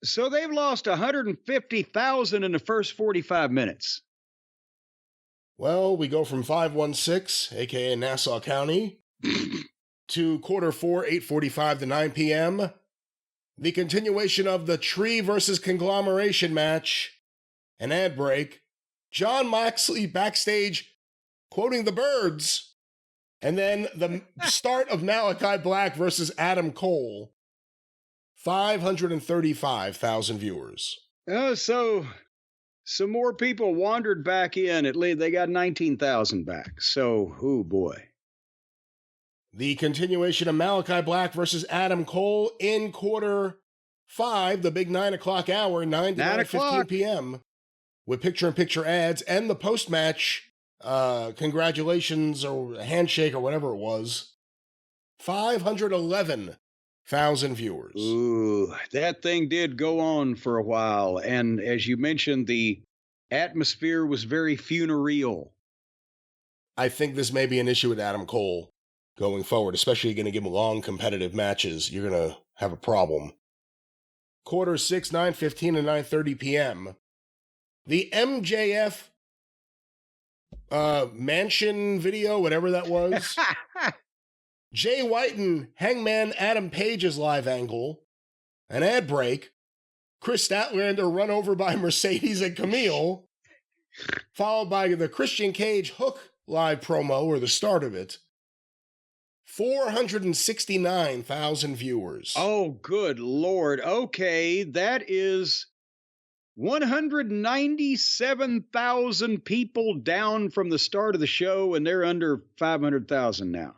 [SPEAKER 1] So they've lost 150,000 in the first 45 minutes.
[SPEAKER 2] Well, we go from 516, aka Nassau County, to quarter 4, 8:45 to 9 p.m., the continuation of the Tree versus Conglomeration match, an ad break, Jon Moxley backstage quoting the Birds, and then the start of Malachi Black versus Adam Cole, 535,000 viewers.
[SPEAKER 1] So some more people wandered back in. At least they got 19,000 back. So, oh boy.
[SPEAKER 2] The continuation of Malachi Black versus Adam Cole in quarter 5, the big 9 o'clock hour, 9 to 9:15 p.m., with picture-in-picture ads and the post-match congratulations or handshake or whatever it was, 511,000 viewers.
[SPEAKER 1] Ooh, that thing did go on for a while. And as you mentioned, the atmosphere was very funereal.
[SPEAKER 2] I think this may be an issue with Adam Cole going forward, especially you're going to give him long competitive matches. You're going to have a problem. Quarter 6, 9:15 and 9:30 p.m. The MJF mansion video, whatever that was. Jay White and Hangman Adam Page's live angle. An ad break. Chris Statlander run over by Mercedes and Camille. Followed by the Christian Cage Hook live promo, or the start of it. 469,000 viewers.
[SPEAKER 1] Oh, good Lord. Okay, that is 197,000 people down from the start of the show, and they're under 500,000 now.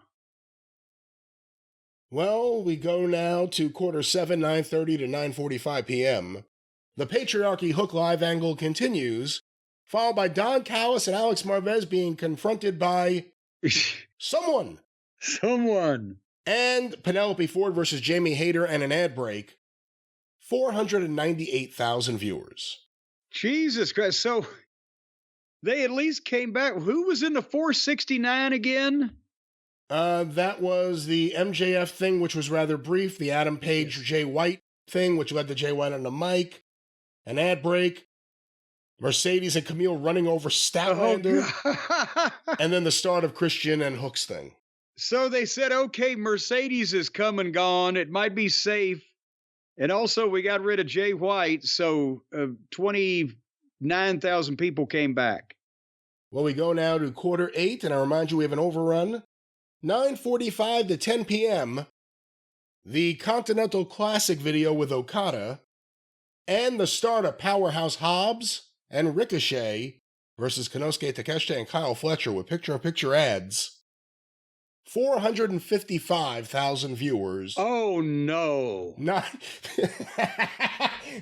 [SPEAKER 2] Well, we go now to quarter 7, 9:30 to 9:45 p.m. The Patriarchy Hook live angle continues, followed by Don Callis and Alex Marvez being confronted by someone. And Penelope Ford versus Jamie Hayter and an ad break. 498,000 viewers.
[SPEAKER 1] Jesus Christ. So they at least came back. Who was in the 469 again?
[SPEAKER 2] That was the MJF thing, which was rather brief. The Adam Page, Jay White thing, which led to Jay White on the mic. An ad break. Mercedes and Camille running over Statlander.
[SPEAKER 1] Oh,
[SPEAKER 2] and then the start of Christian and Hook's thing.
[SPEAKER 1] So they said, okay, Mercedes is come and gone. It might be safe. And also, we got rid of Jay White, so 29,000 people came back.
[SPEAKER 2] Well, we go now to quarter 8, and I remind you we have an overrun. 9:45 to 10 p.m., the Continental Classic video with Okada, and the start of Powerhouse Hobbs and Ricochet versus Konosuke Takeshita and Kyle Fletcher with picture-in-picture ads. 455,000 viewers.
[SPEAKER 1] Oh, no.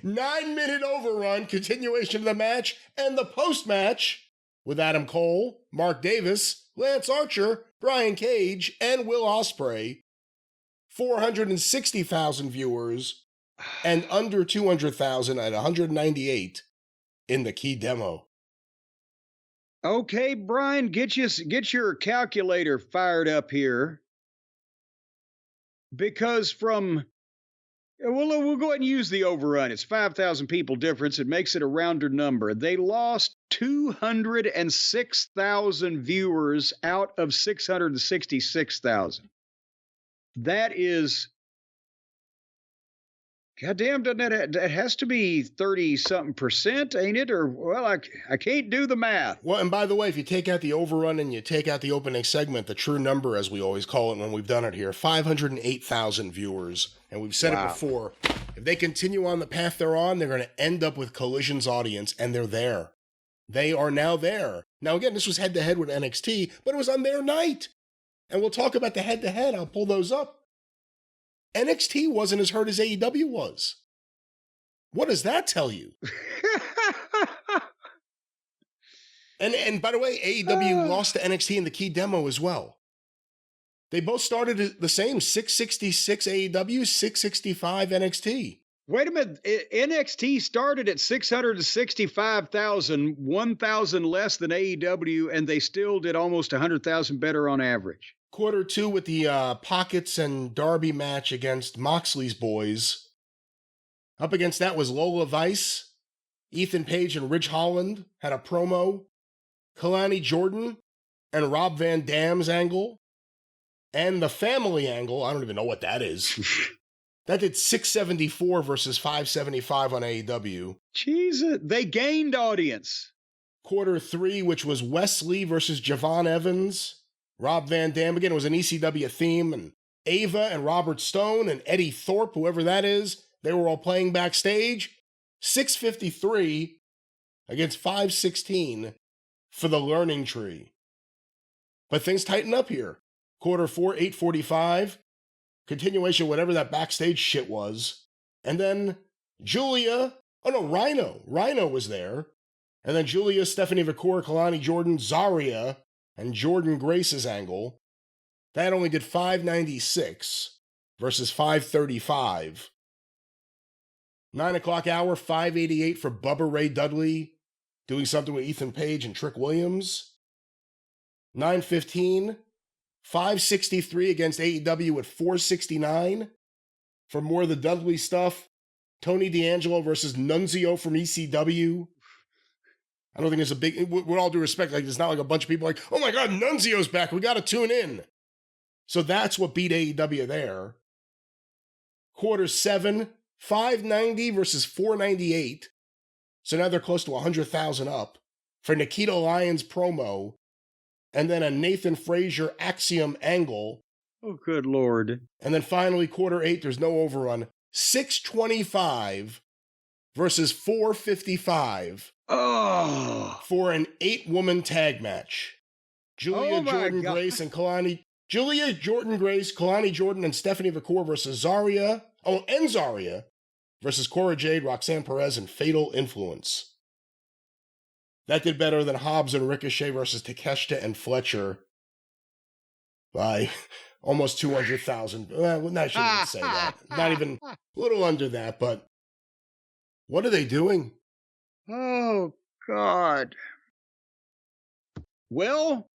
[SPEAKER 2] 9-minute overrun, continuation of the match, and the post-match with Adam Cole, Mark Davis, Lance Archer, Brian Cage, and Will Ospreay. 460,000 viewers, and under 200,000 at 198 in the key demo.
[SPEAKER 1] Okay, Brian, get your calculator fired up here. Because we'll go ahead and use the overrun. It's 5,000 people difference. It makes it a rounder number. They lost 206,000 viewers out of 666,000. That is, goddamn, doesn't that has to be 30-something%, ain't it? Or, well, I can't do the math.
[SPEAKER 2] Well, and by the way, if you take out the overrun and you take out the opening segment, the true number, as we always call it when we've done it here, 508,000 viewers. And we've said it before. If they continue on the path they're on, they're going to end up with Collision's audience, and they're there. They are now there. Now, again, this was head-to-head with NXT, but it was on their night. And we'll talk about the head-to-head. I'll pull those up. NXT wasn't as hurt as AEW was. What does that tell you? And by the way, AEW lost to NXT in the key demo as well. They both started the same, 666 AEW, 665 NXT.
[SPEAKER 1] Wait a minute. NXT started at 665,000, 1,000 less than AEW, and they still did almost 100,000 better on average.
[SPEAKER 2] Quarter 2 with the Pockets and Darby match against Moxley's boys. Up against that was Lola Vice. Ethan Page and Ridge Holland had a promo. Kalani Jordan and Rob Van Dam's angle. And the family angle, I don't even know what that is. That did 674 versus 575 on AEW.
[SPEAKER 1] Jesus, they gained audience.
[SPEAKER 2] Quarter 3, which was Wesley versus Javon Evans. Rob Van Dam, again, it was an ECW theme. And Ava and Robert Stone and Eddie Thorpe, whoever that is, they were all playing backstage. 653 against 516 for the Learning Tree. But things tighten up here. Quarter 4, 845. Continuation, whatever that backstage shit was. And then Julia. Oh no, Rhino. Rhino was there. And then Julia, Stephanie Vacour, Kalani Jordan, Zarya, and Jordan Grace's angle. That only did 596 versus 535. 9 o'clock hour, 588 for Bubba Ray Dudley, doing something with Ethan Page and Trick Williams. 9:15, 563 against AEW at 469. For more of the Dudley stuff, Tony D'Angelo versus Nunzio from ECW. I don't think there's a big, with all due respect, like, it's not like a bunch of people like, oh my God, Nunzio's back, we gotta tune in. So that's what beat AEW there. Quarter 7, 590 versus 498. So now they're close to 100,000 up for Nikita Lyons promo. And then a Nathan Frazier Axiom angle.
[SPEAKER 1] Oh, good Lord.
[SPEAKER 2] And then finally, quarter 8, there's no overrun. 625 versus 455.
[SPEAKER 1] Oh.
[SPEAKER 2] For an 8-woman tag match. Julia Jordan Grace and Kalani. Julia Jordan Grace, Kalani Jordan, and Stephanie Vacour versus Zarya. Oh, and Zarya versus Cora Jade, Roxanne Perez, and Fatal Influence. That did better than Hobbs and Ricochet versus Takeshita and Fletcher by almost 200,000. Well, I shouldn't even say that. Not even a little under that, but what are they doing?
[SPEAKER 1] Oh, God. Well,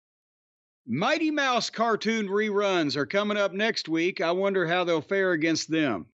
[SPEAKER 1] Mighty Mouse cartoon reruns are coming up next week. I wonder how they'll fare against them.